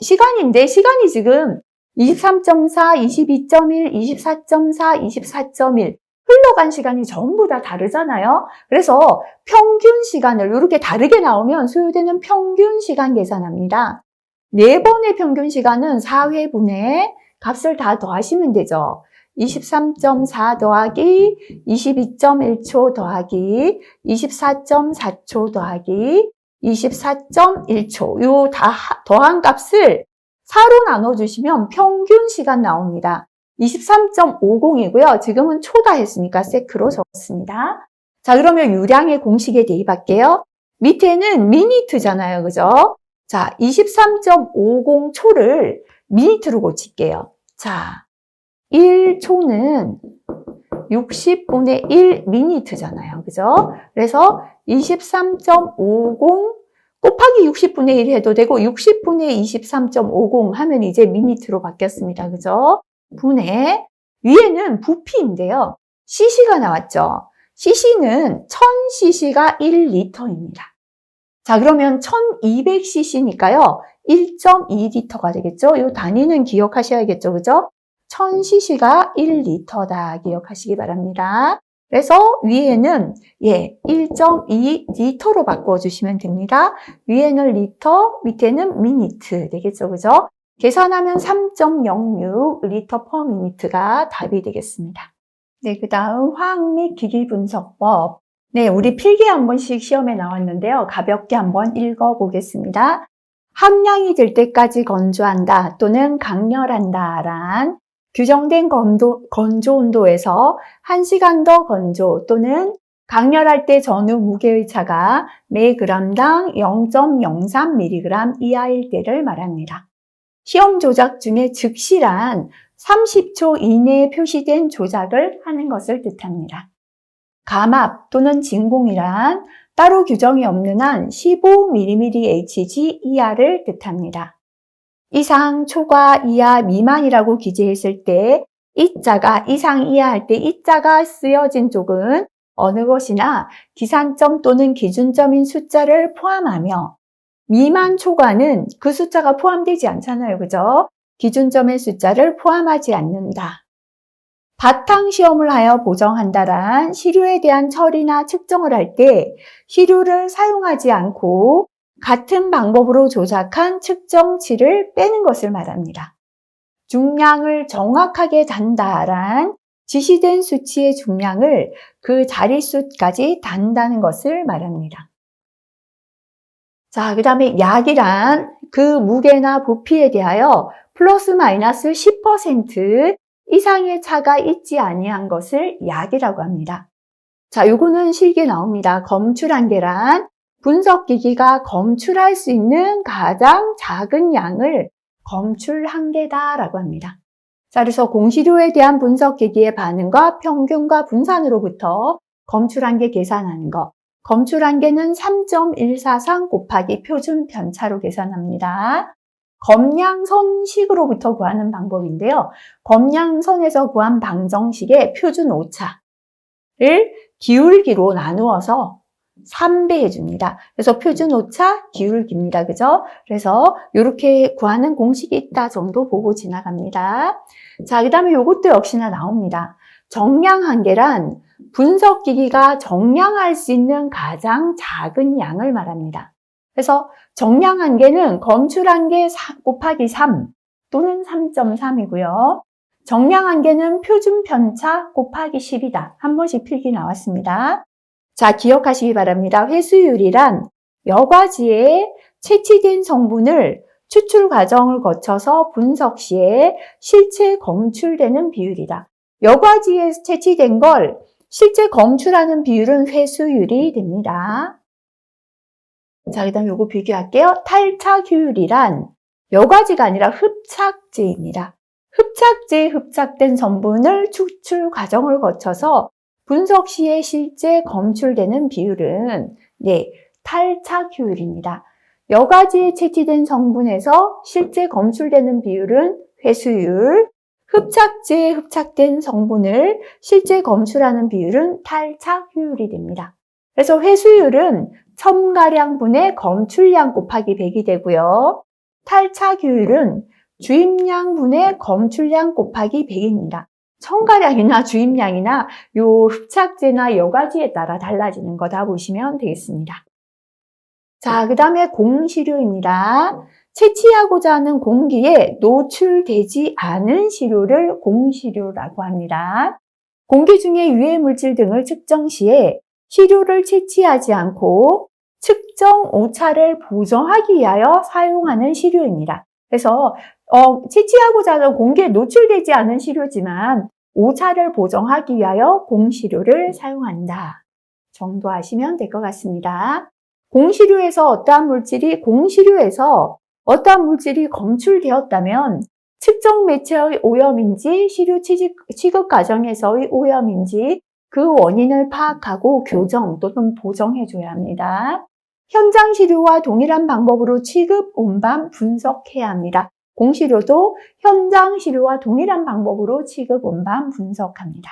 시간인데, 시간이 지금 23.4, 22.1, 24.4, 24.1 흘러간 시간이 전부 다 다르잖아요. 그래서 평균 시간을 이렇게 다르게 나오면 소요되는 평균 시간 계산합니다. 4번의 평균 시간은 4회분의 값을 다 더하시면 되죠. 23.4 더하기 22.1초 더하기 24.4초 더하기 24.1초 요 다 더한 값을 4로 나눠주시면 평균 시간 나옵니다. 23.50이고요. 지금은 초다 했으니까 세크로 적었습니다. 자, 그러면 유량의 공식에 대입할게요. 밑에는 미니트잖아요. 그죠? 자, 23.50초를 미니트로 고칠게요. 자, 1초는 60분의 1 미니트잖아요. 그죠? 그래서 23.50 곱하기 60분의 1 해도 되고 60분의 23.50 하면 이제 미니트로 바뀌었습니다. 그죠? 분의 위에는 부피인데요. cc가 나왔죠. cc는 1000cc가 1리터입니다. 자, 그러면 1200cc니까요. 1.2리터가 되겠죠? 이 단위는 기억하셔야겠죠? 그죠? 1000cc가 1리터다 기억하시기 바랍니다. 그래서 위에는 1.2리터로 바꿔주시면 됩니다. 위에는 리터, 밑에는 미니트 되겠죠? 그죠? 계산하면 3.06리터 퍼 미니트가 답이 되겠습니다. 네, 그 다음 화학 및 기기 분석법. 네, 우리 필기 한 번씩 시험에 나왔는데요. 가볍게 한번 읽어보겠습니다. 함량이 될 때까지 건조한다 또는 강렬한다 란 규정된 건조 온도에서 1시간 더 건조 또는 강렬할 때 전후 무게의 차가 매그램당 0.03mg 이하일 때를 말합니다. 시험 조작 중에 즉시란 30초 이내에 표시된 조작을 하는 것을 뜻합니다. 감압 또는 진공이란 따로 규정이 없는 한 15mmHg 이하를 뜻합니다. 이상, 초과, 이하, 미만이라고 기재했을 때 이자가 이상, 이하 할 때 이자가 쓰여진 쪽은 어느 것이나 기산점 또는 기준점인 숫자를 포함하며 미만, 초과는 그 숫자가 포함되지 않잖아요. 그죠? 기준점의 숫자를 포함하지 않는다. 바탕시험을 하여 보정한다란 시료에 대한 처리나 측정을 할 때 시료를 사용하지 않고 같은 방법으로 조작한 측정치를 빼는 것을 말합니다. 중량을 정확하게 단다란 지시된 수치의 중량을 그 자릿수까지 단다는 것을 말합니다. 자, 그 다음에 약이란 그 무게나 부피에 대하여 플러스 마이너스 10% 이상의 차가 있지 아니한 것을 약이라고 합니다. 자, 요거는 실기에 나옵니다. 검출한계란 분석기기가 검출할 수 있는 가장 작은 양을 검출한계다라고 합니다. 자, 그래서 공시료에 대한 분석기기의 반응과 평균과 분산으로부터 검출한계 계산하는 것. 검출한계는 3.143 곱하기 표준 편차로 계산합니다. 검량선식으로부터 구하는 방법인데요. 검량선에서 구한 방정식의 표준 오차를 기울기로 나누어서 3배 해줍니다. 그래서 표준 오차, 기울기입니다. 그죠? 그래서 이렇게 구하는 공식이 있다 정도 보고 지나갑니다. 자, 그 다음에 이것도 역시나 나옵니다. 정량한계란 분석기기가 정량할 수 있는 가장 작은 양을 말합니다. 그래서 정량한계는 검출한계 곱하기 3 또는 3.3이고요. 정량한계는 표준 편차 곱하기 10이다. 한 번씩 필기 나왔습니다. 자, 기억하시기 바랍니다. 회수율이란 여과지에 채취된 성분을 추출 과정을 거쳐서 분석 시에 실제 검출되는 비율이다. 여과지에 채취된 걸 실제 검출하는 비율은 회수율이 됩니다. 자, 그 다음에 요거 비교할게요. 탈착효율이란 여과지가 아니라 흡착제입니다. 흡착제에 흡착된 성분을 추출 과정을 거쳐서 분석 시에 실제 검출되는 비율은 탈착효율입니다. 여과지에 채취된 성분에서 실제 검출되는 비율은 회수율, 흡착제에 흡착된 성분을 실제 검출하는 비율은 탈착효율이 됩니다. 그래서 회수율은 첨가량분의 검출량 곱하기 100이 되고요. 탈착효율은 주입량분의 검출량 곱하기 100입니다. 첨가량이나 주입량이나 요 흡착제나 여과지에 따라 달라지는 거다 보시면 되겠습니다. 자, 그 다음에 공시료입니다. 채취하고자 하는 공기에 노출되지 않은 시료를 공시료라고 합니다. 공기 중에 유해 물질 등을 측정 시에 시료를 채취하지 않고 측정 오차를 보정하기 위하여 사용하는 시료입니다. 그래서 채취하고자 하는 공기에 노출되지 않은 시료지만 오차를 보정하기 위하여 공시료를 사용한다 정도 하시면 될 것 같습니다. 공시료에서 어떠한 물질이 검출되었다면 측정 매체의 오염인지 시료 취급 과정에서의 오염인지 그 원인을 파악하고 교정 또는 보정해 줘야 합니다. 현장 시료와 동일한 방법으로 취급, 운반, 분석해야 합니다. 공시료도 현장 시료와 동일한 방법으로 취급, 운반, 분석합니다.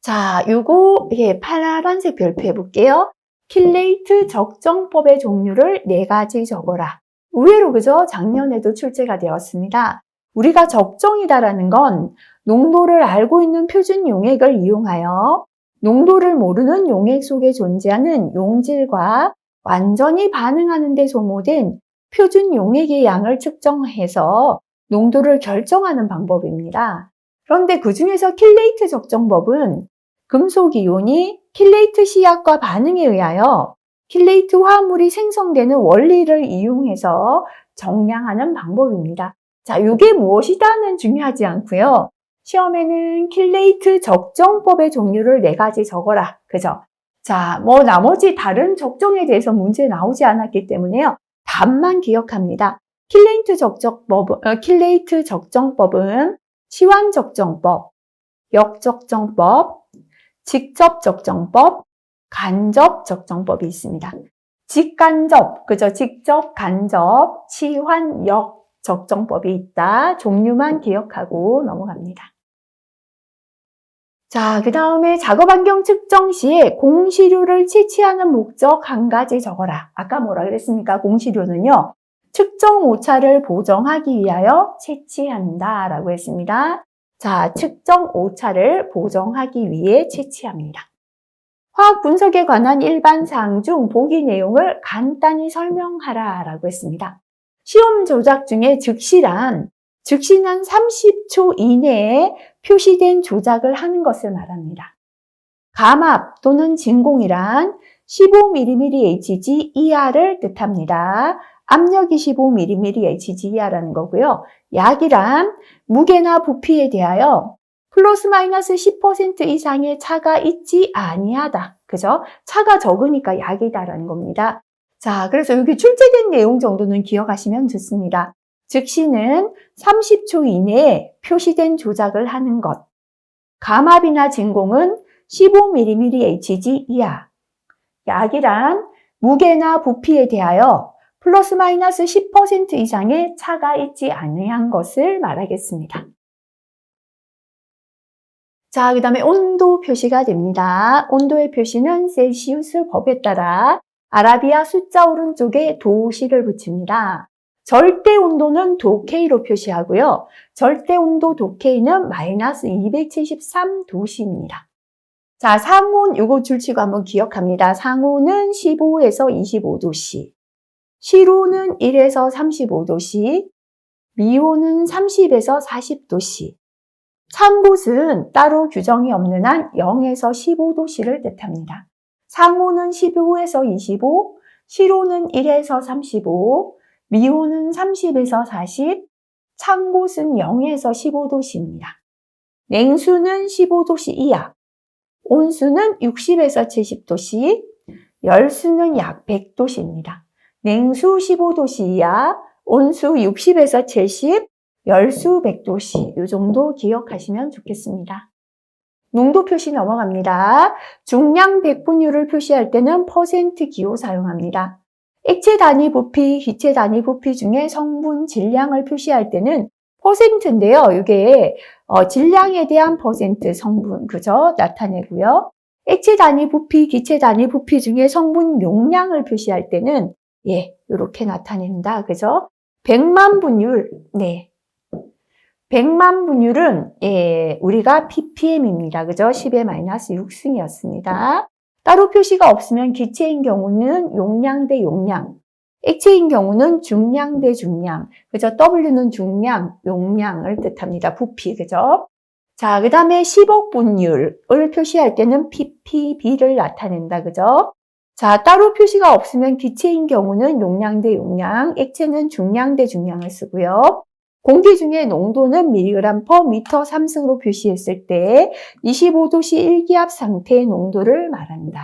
자, 요거 파란색 별표 해볼게요. 킬레이트 적정법의 종류를 4가지 적어라. 의외로 그죠? 작년에도 출제가 되었습니다. 우리가 적정이다라는 건 농도를 알고 있는 표준 용액을 이용하여 농도를 모르는 용액 속에 존재하는 용질과 완전히 반응하는 데 소모된 표준 용액의 양을 측정해서 농도를 결정하는 방법입니다. 그런데 그 중에서 킬레이트 적정법은 금속 이온이 킬레이트 시약과 반응에 의하여 킬레이트 화합물이 생성되는 원리를 이용해서 정량하는 방법입니다. 자, 이게 무엇이다는 중요하지 않고요. 시험에는 킬레이트 적정법의 종류를 4가지 적어라. 그죠? 자, 나머지 다른 적정에 대해서 문제 나오지 않았기 때문에요. 답만 기억합니다. 킬레이트 적정법은 시환적정법, 역적정법, 직접적정법, 간접적정법이 있습니다. 직간접, 그죠? 직접, 간접, 시환, 역, 적정법이 있다. 종류만 기억하고 넘어갑니다. 자, 그 다음에 작업 환경 측정 시에 공시료를 채취하는 목적 1가지 적어라. 아까 뭐라 그랬습니까? 공시료는요, 측정 오차를 보정하기 위하여 채취한다 라고 했습니다. 자, 측정 오차를 보정하기 위해 채취합니다. 화학 분석에 관한 일반 사항 중 보기 내용을 간단히 설명하라 라고 했습니다. 시험 조작 중에 즉시는 30초 이내에 표시된 조작을 하는 것을 말합니다. 감압 또는 진공이란 15mm Hg 이하를 뜻합니다. 압력이 15mm Hg 이하라는 거고요. 약이란 무게나 부피에 대하여 플러스 마이너스 10% 이상의 차가 있지 아니하다. 그죠? 차가 적으니까 약이다라는 겁니다. 자, 그래서 여기 출제된 내용 정도는 기억하시면 좋습니다. 즉시는 30초 이내에 표시된 조작을 하는 것. 감압이나 진공은 15mm Hg 이하. 약이란 무게나 부피에 대하여 플러스 마이너스 10% 이상의 차가 있지 아니한 것을 말하겠습니다. 자, 그 다음에 온도 표시가 됩니다. 온도의 표시는 셀시우스 법에 따라 아라비아 숫자 오른쪽에 도시를 붙입니다. 절대 온도는 도K로 표시하고요. 절대 온도 도K는 마이너스 273도씨입니다. 자, 상온 요거 줄치고 한번 기억합니다. 상온은 15에서 25도씨, 실온은 1에서 35도씨, 미온은 30에서 40도씨. 참곳은 따로 규정이 없는 한 0에서 15도씨를 뜻합니다. 상온은 15에서 25, 실온은 1에서 35, 미온은 30에서 40, 참곳은 0에서 15도씨입니다. 냉수는 15도씨 이하, 온수는 60에서 70도씨, 열수는 약 100도씨입니다. 냉수 15도씨 이하, 온수 60에서 70, 열수 100도씨, 이 정도 기억하시면 좋겠습니다. 농도 표시 넘어갑니다. 중량 백분율을 표시할 때는 퍼센트 기호 사용합니다. 액체 단위 부피, 기체 단위 부피 중에 성분 질량을 표시할 때는 퍼센트인데요. 이게 질량에 대한 퍼센트 성분, 그죠? 나타내고요. 액체 단위 부피, 기체 단위 부피 중에 성분 용량을 표시할 때는 이렇게 나타낸다. 그죠? 100만 분율, 네. 100만 분율은 우리가 ppm입니다. 그죠? 10의 마이너스 6승이었습니다. 따로 표시가 없으면 기체인 경우는 용량 대 용량, 액체인 경우는 중량 대 중량, 그죠? W는 중량, 용량을 뜻합니다. 부피, 그죠? 자, 그 다음에 10억 분율을 표시할 때는 ppb를 나타낸다, 그죠? 자, 따로 표시가 없으면 기체인 경우는 용량 대 용량, 액체는 중량 대 중량을 쓰고요. 공기 중의 농도는 mg/m 3승으로 표시했을 때 25도씨 일기압 상태의 농도를 말한다.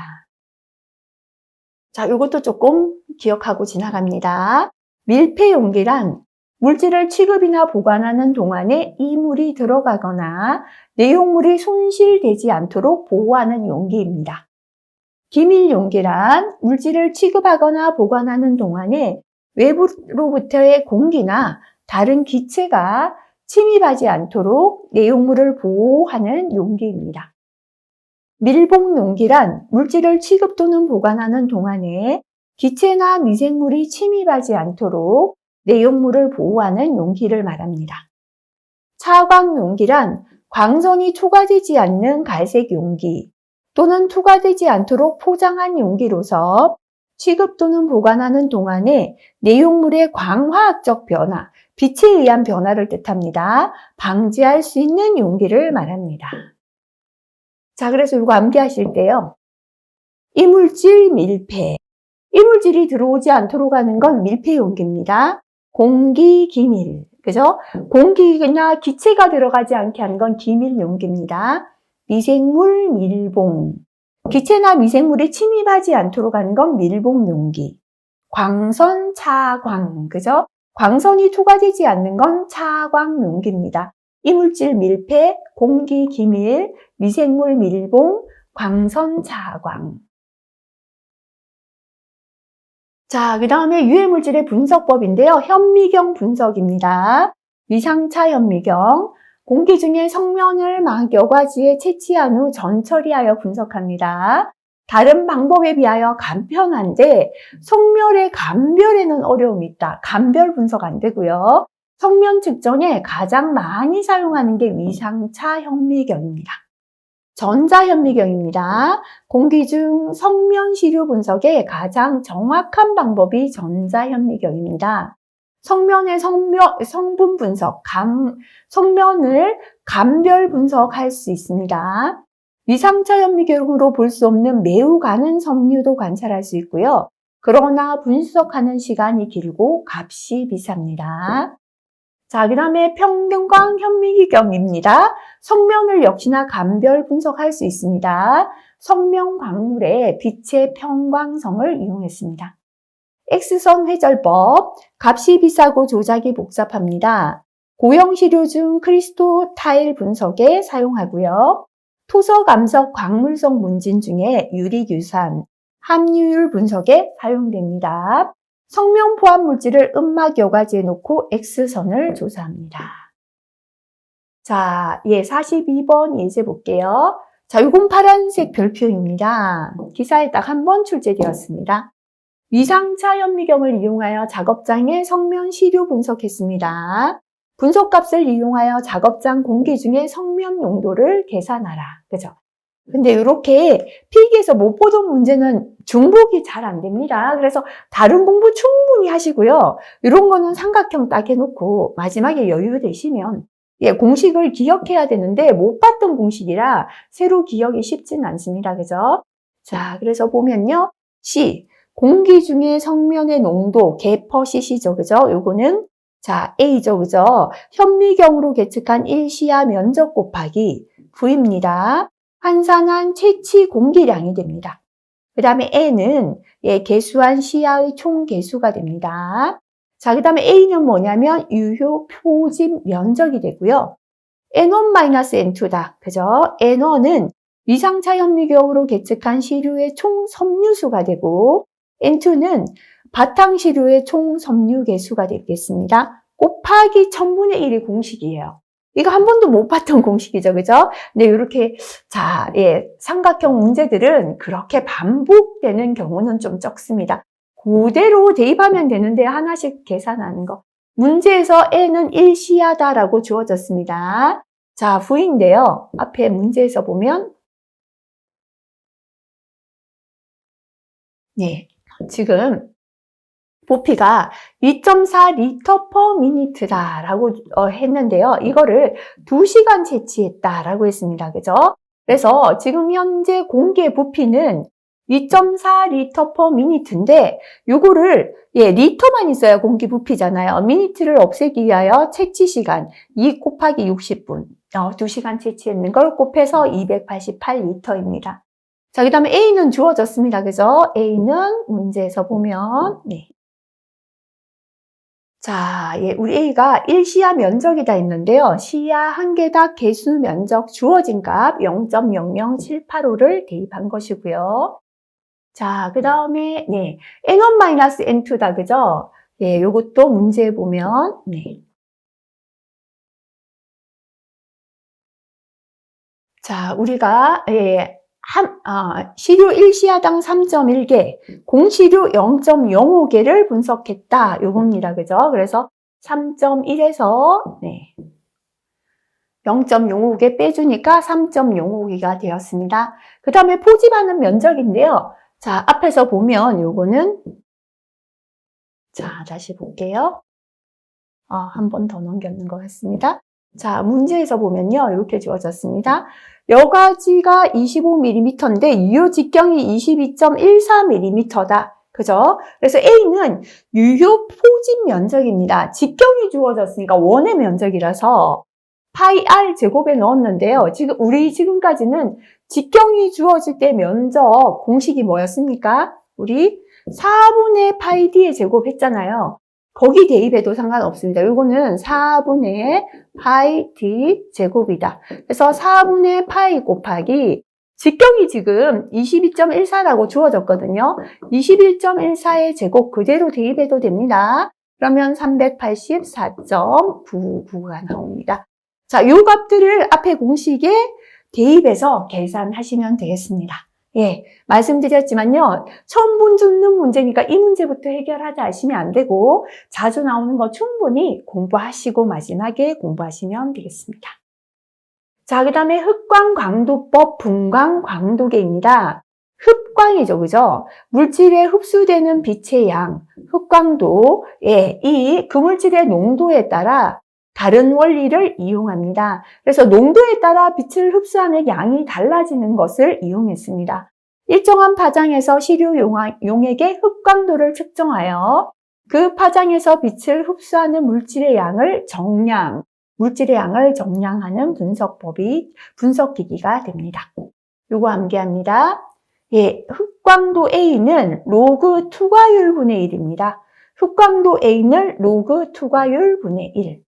자, 이것도 조금 기억하고 지나갑니다. 밀폐 용기란 물질을 취급이나 보관하는 동안에 이물이 들어가거나 내용물이 손실되지 않도록 보호하는 용기입니다. 기밀 용기란 물질을 취급하거나 보관하는 동안에 외부로부터의 공기나 다른 기체가 침입하지 않도록 내용물을 보호하는 용기입니다. 밀봉 용기란 물질을 취급 또는 보관하는 동안에 기체나 미생물이 침입하지 않도록 내용물을 보호하는 용기를 말합니다. 차광 용기란 광선이 투과되지 않는 갈색 용기 또는 투과되지 않도록 포장한 용기로서 취급 또는 보관하는 동안에 내용물의 광화학적 변화, 빛에 의한 변화를 뜻합니다. 방지할 수 있는 용기를 말합니다. 자, 그래서 이거 암기하실 때요. 이물질 밀폐. 이물질이 들어오지 않도록 하는 건 밀폐 용기입니다. 공기 기밀. 그죠? 공기나 기체가 들어가지 않게 하는 건 기밀 용기입니다. 미생물 밀봉. 기체나 미생물이 침입하지 않도록 하는 건 밀봉 용기. 광선 차광. 그죠? 광선이 투과되지 않는 건 차광 용기입니다. 이물질 밀폐, 공기 기밀, 미생물 밀봉, 광선 차광. 자, 그 다음에 유해물질의 분석법인데요. 현미경 분석입니다. 위상차 현미경. 공기 중에 성면을 여과지에 채취한 후 전처리하여 분석합니다. 다른 방법에 비하여 간편한데 성면의 감별에는 어려움이 있다. 감별 분석 안 되고요. 성면 측정에 가장 많이 사용하는 게 위상차 현미경입니다. 전자현미경입니다. 공기 중 성면 시료 분석의 가장 정확한 방법이 전자현미경입니다. 성면의 성분 분석, 성면을 감별 분석할 수 있습니다. 위상차 현미경으로 볼 수 없는 매우 가는 섬유도 관찰할 수 있고요. 그러나 분석하는 시간이 길고 값이 비쌉니다. 자, 그 다음에 평균광 현미경입니다. 성면을 역시나 감별 분석할 수 있습니다. 성면 광물의 빛의 평광성을 이용했습니다. X선 회절법, 값이 비싸고 조작이 복잡합니다. 고형 시료 중 크리스토타일 분석에 사용하고요. 토석, 암석, 광물성 문진 중에 유리유산, 함유율 분석에 사용됩니다. 성면 포함 물질을 음막 여과지에 놓고 X선을 조사합니다. 자, 42번 예제 볼게요. 자, 이건 파란색 별표입니다. 기사에 딱 한 번 출제되었습니다. 위상차 현미경을 이용하여 작업장의 성면 시료 분석했습니다. 분석값을 이용하여 작업장 공기 중에 성면 농도를 계산하라. 그죠? 근데 이렇게 필기에서 못 보던 문제는 중복이 잘 안 됩니다. 그래서 다른 공부 충분히 하시고요. 이런 거는 삼각형 딱 해놓고 마지막에 여유 되시면 공식을 기억해야 되는데 못 봤던 공식이라 새로 기억이 쉽지는 않습니다. 그죠? 자, 그래서 보면요. C. 공기 중에 성면의 농도, 개퍼CC죠. 그죠? 요거는 자, A죠. 그죠? 현미경으로 계측한 1시야 면적 곱하기 V입니다. 환산한 채취 공기량이 됩니다. 그 다음에 N은 개수한 시야의 총 개수가 됩니다. 자, 그 다음에 A는 뭐냐면 유효 표집 면적이 되고요. N1-N2다. 그죠? N1은 위상차 현미경으로 계측한 시료의 총 섬유수가 되고 N2는 바탕시료의 총 섬유 개수가 되겠습니다. 곱하기 1000분의 1이 공식이에요. 이거 한 번도 못 봤던 공식이죠. 그죠? 근데 이렇게, 자, 예, 삼각형 문제들은 그렇게 반복되는 경우는 좀 적습니다. 그대로 대입하면 되는데 하나씩 계산하는 거. 문제에서 N은 일시하다라고 주어졌습니다. 자, V인데요. 앞에 문제에서 보면, 네, 지금 부피가 2.4리터 per minute다라고 했는데요. 이거를 2시간 채취했다라고 했습니다. 그죠? 그래서 지금 현재 공개 부피는 2.4리터 per minute인데 요거를 리터만 있어야 공개 부피잖아요. 미니트를 없애기 위하여 채취 시간 2 곱하기 60분 2시간 채취했는 걸 곱해서 288리터입니다. 자, 그 다음에 A는 주어졌습니다. 그죠? A는 문제에서 보면 자, 우리 A가 일시야 면적이다 했는데요. 시야 한 개당 개수 면적 주어진 값 0.00785를 대입한 것이고요. 자, 그 다음에 N1-N2다. 그죠? 요것도 문제에 보면 자, 우리가 시료 1시야당 3.1개, 공시료 0.05개를 분석했다. 요겁니다. 그죠? 그래서 3.1에서 0.05개 빼주니까 3.05개가 되었습니다. 그 다음에 포집하는 면적인데요. 자, 앞에서 보면 요거는 자, 다시 볼게요. 한 번 더 넘겼는 것 같습니다. 자, 문제에서 보면요. 이렇게 주어졌습니다. 여과지가 25mm인데 유효 직경이 22.14mm다. 그죠? 그래서 A는 유효 포집 면적입니다. 직경이 주어졌으니까 원의 면적이라서 파이 R 제곱에 넣었는데요. 우리 지금까지는 직경이 주어질 때 면적 공식이 뭐였습니까? 우리 4분의 파이 D의 제곱 했잖아요. 거기 대입해도 상관없습니다. 이거는 4분의 파이 D 제곱이다. 그래서 4분의 파이 곱하기 직경이 지금 22.14라고 주어졌거든요. 21.14의 제곱 그대로 대입해도 됩니다. 그러면 384.99가 나옵니다. 자, 요 값들을 앞에 공식에 대입해서 계산하시면 되겠습니다. 말씀드렸지만요. 처음 듣는 문제니까 이 문제부터 해결하지 않으시면 안 되고 자주 나오는 거 충분히 공부하시고 마지막에 공부하시면 되겠습니다. 자, 그 다음에 흡광광도법 분광광도계입니다. 흡광이죠, 그죠? 물질에 흡수되는 빛의 양, 흡광도, 그 물질의 농도에 따라 다른 원리를 이용합니다. 그래서 농도에 따라 빛을 흡수하는 양이 달라지는 것을 이용했습니다. 일정한 파장에서 시료 용액의 흡광도를 측정하여 그 파장에서 빛을 흡수하는 물질의 양을 정량하는 분석기기가 됩니다. 요거 암기합니다. 흡광도 A는 로그 투과율분의 1입니다. 흡광도 A는 로그 투과율분의 1.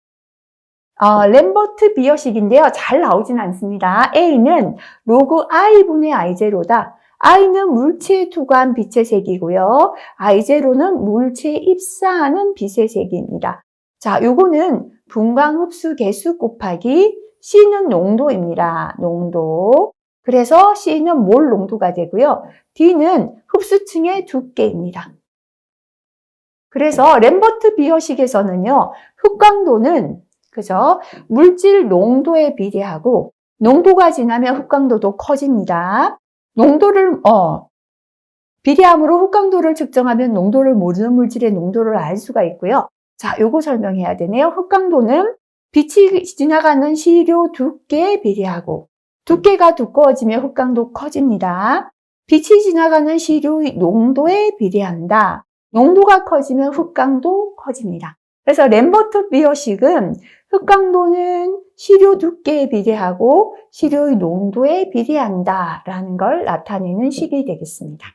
램버트 비어식인데요. 잘 나오진 않습니다. A는 로그 I분의 I0다. I는 물체에 투과한 빛의 색이고요. I0는 물체에 입사하는 빛의 색입니다. 자, 요거는 분광 흡수 개수 곱하기 C는 농도입니다. 농도. 그래서 C는 몰 농도가 되고요. D는 흡수층의 두께입니다. 그래서 램버트 비어식에서는요. 흡광도는 그죠? 물질 농도에 비례하고 농도가 지나면 흡광도도 커집니다. 농도를 비례함으로 흡광도를 측정하면 농도를 모르는 물질의 농도를 알 수가 있고요. 자, 요거 설명해야 되네요. 흡광도는 빛이 지나가는 시료 두께에 비례하고 두께가 두꺼워지면 흡광도 커집니다. 빛이 지나가는 시료의 농도에 비례한다. 농도가 커지면 흡광도 커집니다. 그래서 램버트 비어식은 흡광도는 시료 두께에 비례하고 시료의 농도에 비례한다라는 걸 나타내는 식이 되겠습니다.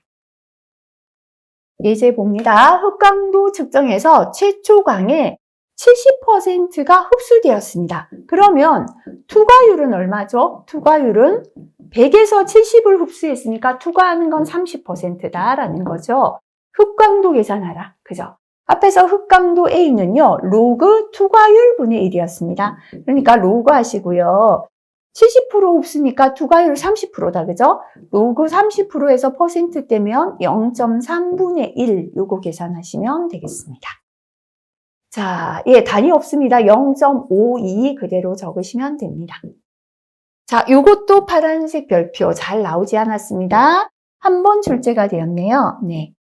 예제 봅니다. 흡광도 측정에서 최초광의 70%가 흡수되었습니다. 그러면 투과율은 얼마죠? 투과율은 100에서 70을 흡수했으니까 투과하는 건 30%다라는 거죠. 흑광도 계산하라. 그죠? 앞에서 흑광도 A는요, 로그 투과율 분의 1이었습니다. 그러니까 로그 하시고요. 70% 흡수니까 투과율 30%다. 그죠? 로그 30%에서 퍼센트 떼면 0.3분의 1 요거 계산하시면 되겠습니다. 자, 예, 단위 없습니다. 0.52 그대로 적으시면 됩니다. 자, 요것도 파란색 별표 잘 나오지 않았습니다. 한 번 출제가 되었네요. 네.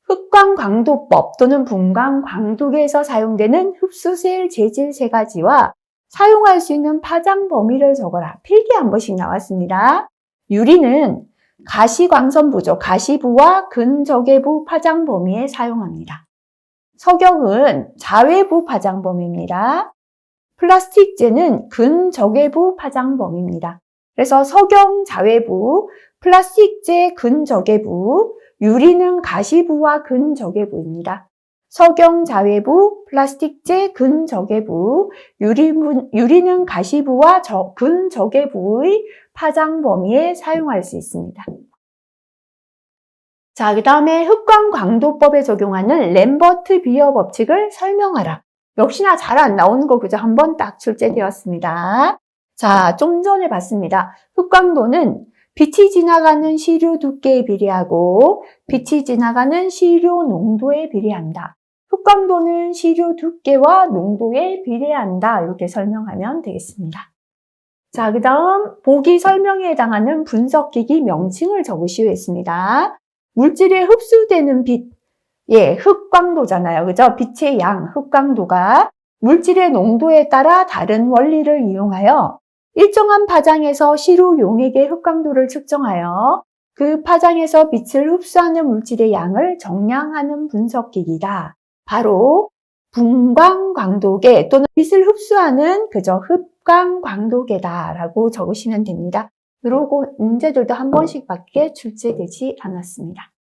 흑광광도법 또는 분광광도계에서 사용되는 흡수셀 재질 세 가지와 사용할 수 있는 파장 범위를 적어라. 필기 한 번씩 나왔습니다. 유리는 가시광선부죠. 가시부와 근적외부 파장 범위에 사용합니다. 석영은 자외부 파장 범위입니다. 플라스틱재는 근적외부 파장 범위입니다. 그래서 석영 자외부, 플라스틱재 근적외부, 유리는 가시부와 근적외부입니다. 석영 자외부, 플라스틱재 근적외부, 유리는 가시부와 근적외부의 파장 범위에 사용할 수 있습니다. 자, 그 다음에 흑광광도법에 적용하는 램버트 비어 법칙을 설명하라. 역시나 잘 안 나오는 거 그죠? 한번 딱 출제되었습니다. 자, 좀 전에 봤습니다. 흑광도는 빛이 지나가는 시류 두께에 비례하고 빛이 지나가는 시류 농도에 비례한다. 흑광도는 시류 두께와 농도에 비례한다. 이렇게 설명하면 되겠습니다. 자, 그 다음 보기 설명에 해당하는 분석기기 명칭을 적으시오 했습니다. 물질에 흡수되는 빛, 예, 흑광도잖아요. 그죠? 빛의 양, 흑광도가 물질의 농도에 따라 다른 원리를 이용하여 일정한 파장에서 시료 용액의 흑광도를 측정하여 그 파장에서 빛을 흡수하는 물질의 양을 정량하는 분석기기다. 바로 분광광도계 또는 빛을 흡수하는 그저 흑광광도계다라고 적으시면 됩니다. 그리고 문제들도 한 번씩밖에 출제되지 않았습니다.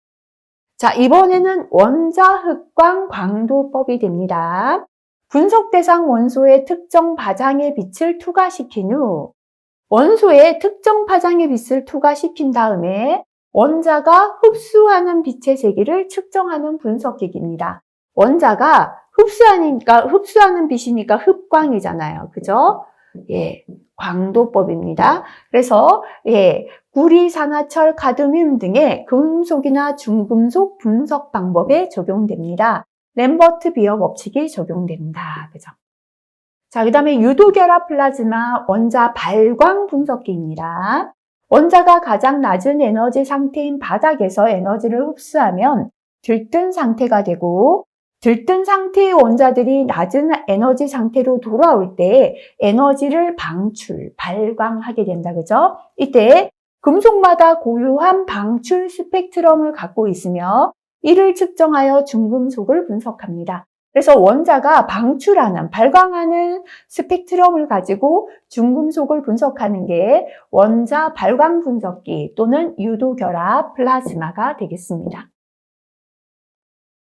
자, 이번에는 원자흑광광도법이 됩니다. 분석 대상 원소의 특정 파장의 빛을 투과시킨 후 원소의 특정 파장의 빛을 투과시킨 다음에 원자가 흡수하는 빛의 세기를 측정하는 분석기기입니다. 원자가 흡수하는 빛이니까 흑광이잖아요. 그죠? 예, 광도법입니다. 그래서 예, 구리, 산화철, 카드뮴 등의 금속이나 중금속 분석 방법에 적용됩니다. 램버트 비어 법칙이 적용됩니다. 그죠? 자, 그 다음에 유도결합 플라즈마 원자 발광 분석기입니다. 원자가 가장 낮은 에너지 상태인 바닥에서 에너지를 흡수하면 들뜬 상태가 되고 들뜬 상태의 원자들이 낮은 에너지 상태로 돌아올 때 에너지를 발광하게 된다. 그죠? 이때 금속마다 고유한 방출 스펙트럼을 갖고 있으며 이를 측정하여 중금속을 분석합니다. 그래서 원자가 발광하는 스펙트럼을 가지고 중금속을 분석하는 게 원자 발광 분석기 또는 유도결합 플라즈마가 되겠습니다.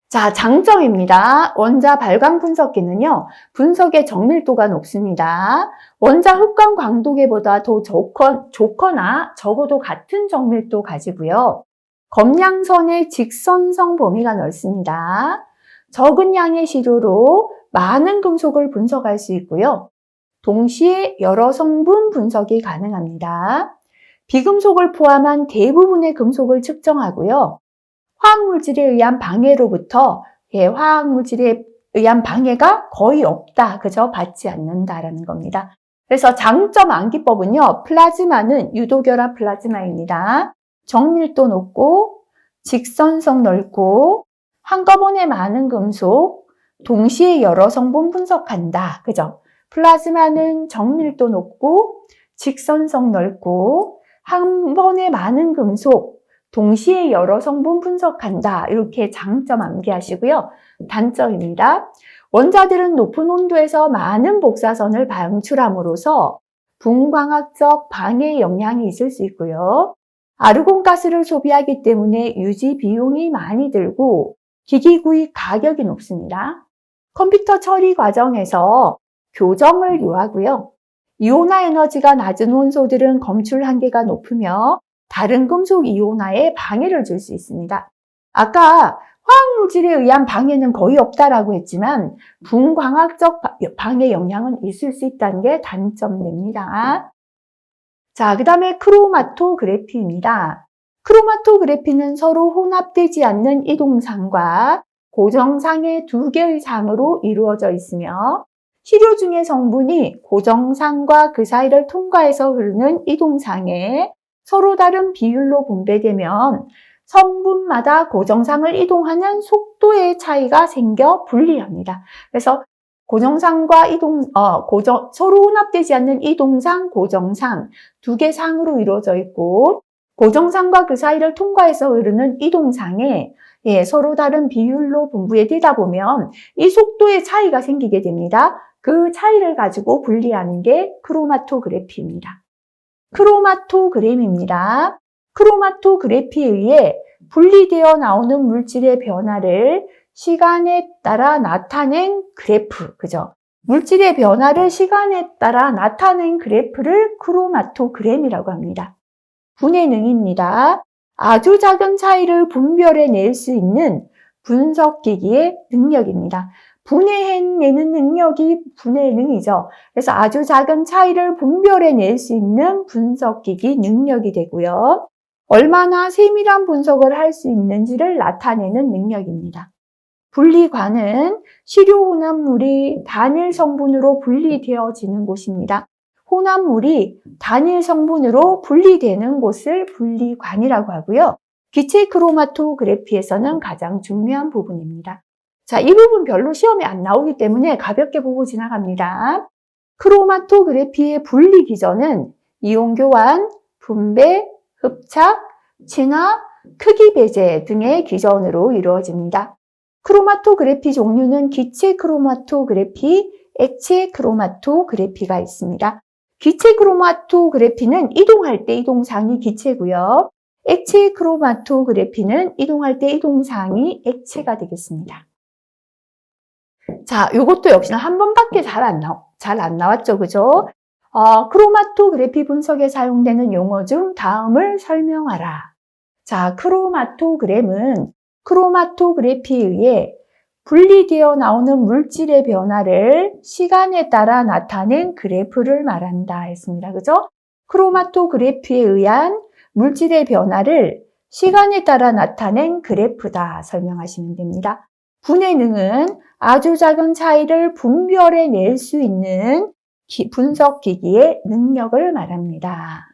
자, 장점입니다. 원자 발광 분석기는요, 분석의 정밀도가 높습니다. 원자 흑광 광도계보다 더 좋거나 적어도 같은 정밀도 가지고요. 검량선의 직선성 범위가 넓습니다. 적은 양의 시료로 많은 금속을 분석할 수 있고요. 동시에 여러 성분 분석이 가능합니다. 비금속을 포함한 대부분의 금속을 측정하고요. 화학물질에 의한 방해로부터 화학물질에 의한 방해가 거의 없다. 그죠? 받지 않는다라는 겁니다. 그래서 장점 암기법은요. 플라즈마는 유도결합 플라즈마입니다. 정밀도 높고 직선성 넓고 한꺼번에 많은 금속, 동시에 여러 성분 분석한다. 그죠? 플라즈마는 정밀도 높고 직선성 넓고 한 번에 많은 금속, 동시에 여러 성분 분석한다. 이렇게 장점 암기하시고요. 단점입니다. 원자들은 높은 온도에서 많은 복사선을 방출함으로써 분광학적 방해 영향이 있을 수 있고요. 아르곤가스를 소비하기 때문에 유지 비용이 많이 들고 기기 구입 가격이 높습니다. 컴퓨터 처리 과정에서 교정을 요하고요. 이온화 에너지가 낮은 원소들은 검출 한계가 높으며 다른 금속 이온화에 방해를 줄 수 있습니다. 아까 화학물질에 의한 방해는 거의 없다라고 했지만 분광학적 방해 영향은 있을 수 있다는 게 단점입니다. 자, 그 다음에 크로마토그래피입니다. 크로마토그래피는 서로 혼합되지 않는 이동상과 고정상의 두 개의 상으로 이루어져 있으며 시료 중의 성분이 고정상과 그 사이를 통과해서 흐르는 이동상에 서로 다른 비율로 분배되면 성분마다 고정상을 이동하는 속도의 차이가 생겨 불리합니다. 그래서 고정상과 서로 혼합되지 않는 이동상, 고정상 두 개 상으로 이루어져 있고 고정상과 그 사이를 통과해서 흐르는 이동상에 서로 다른 비율로 분배되다 보면 이 속도의 차이가 생기게 됩니다. 그 차이를 가지고 분리하는 게 크로마토그래피입니다. 크로마토그램입니다. 크로마토그래피에 의해 분리되어 나오는 물질의 변화를 시간에 따라 나타낸 그래프, 그죠? 물질의 변화를 시간에 따라 나타낸 그래프를 크로마토그램이라고 합니다. 분해능입니다. 아주 작은 차이를 분별해낼 수 있는 분석기기의 능력입니다. 분해해내는 능력이 분해능이죠. 그래서 아주 작은 차이를 분별해낼 수 있는 분석기기 능력이 되고요. 얼마나 세밀한 분석을 할 수 있는지를 나타내는 능력입니다. 분리관은 시료 혼합물이 단일 성분으로 분리되어지는 곳입니다. 혼합물이 단일 성분으로 분리되는 곳을 분리관이라고 하고요. 기체 크로마토그래피에서는 가장 중요한 부분입니다. 자, 이 부분 별로 시험에 안 나오기 때문에 가볍게 보고 지나갑니다. 크로마토그래피의 분리 기전은 이온 교환, 분배, 흡착, 진화, 크기 배제 등의 기전으로 이루어집니다. 크로마토그래피 종류는 기체 크로마토그래피, 액체 크로마토그래피가 있습니다. 기체 크로마토그래피는 이동할 때 이동상이 기체고요. 액체 크로마토그래피는 이동할 때 이동상이 액체가 되겠습니다. 자, 요것도 역시나 한 번밖에 잘 안 나왔죠, 그죠? 크로마토그래피 분석에 사용되는 용어 중 다음을 설명하라. 자, 크로마토그램은 크로마토그래피에 의해 분리되어 나오는 물질의 변화를 시간에 따라 나타낸 그래프를 말한다 했습니다. 그죠? 크로마토그래피에 의한 물질의 변화를 시간에 따라 나타낸 그래프다 설명하시면 됩니다. 분해능은 아주 작은 차이를 분별해낼 수 있는 분석기기의 능력을 말합니다.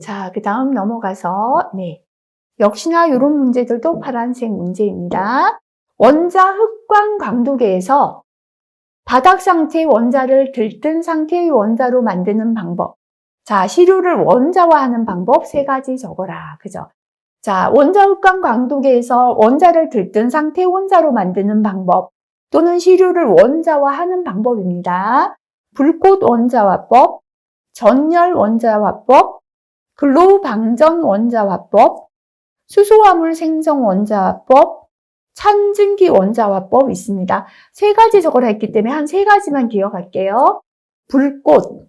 자, 그 다음 넘어가서 역시나 이런 문제들도 파란색 문제입니다. 원자 흑광 강도계에서 바닥 상태의 원자를 들뜬 상태의 원자로 만드는 방법. 자, 시료를 원자화하는 방법 3가지 적어라. 그죠? 자, 원자 흑광 강도계에서 원자를 들뜬 상태의 원자로 만드는 방법 또는 시료를 원자화하는 방법입니다. 불꽃 원자화법, 전열 원자화법, 글로우 방전 원자화법, 수소화물 생성 원자화법, 찬증기 원자화법 있습니다. 3가지 적어라 했기 때문에 한 3가지만 기억할게요. 불꽃,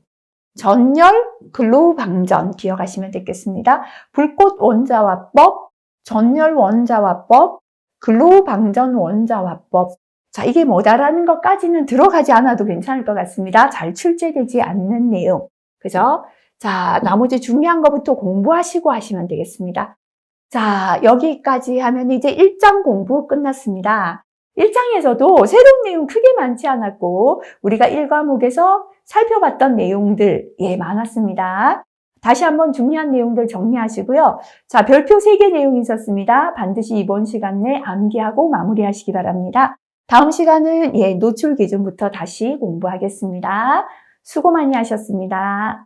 전열, 글로우 방전 기억하시면 되겠습니다. 불꽃 원자화법, 전열 원자화법, 글로우 방전 원자화법. 자, 이게 뭐다라는 것까지는 들어가지 않아도 괜찮을 것 같습니다. 잘 출제되지 않는 내용. 그죠? 자, 나머지 중요한 것부터 공부하시고 하시면 되겠습니다. 자, 여기까지 하면 이제 1장 공부 끝났습니다. 1장에서도 새로운 내용 크게 많지 않았고 우리가 1과목에서 살펴봤던 내용들 많았습니다. 다시 한번 중요한 내용들 정리하시고요. 자, 별표 3개 내용이 있었습니다. 반드시 이번 시간 내 암기하고 마무리하시기 바랍니다. 다음 시간은 노출 기준부터 다시 공부하겠습니다. 수고 많이 하셨습니다.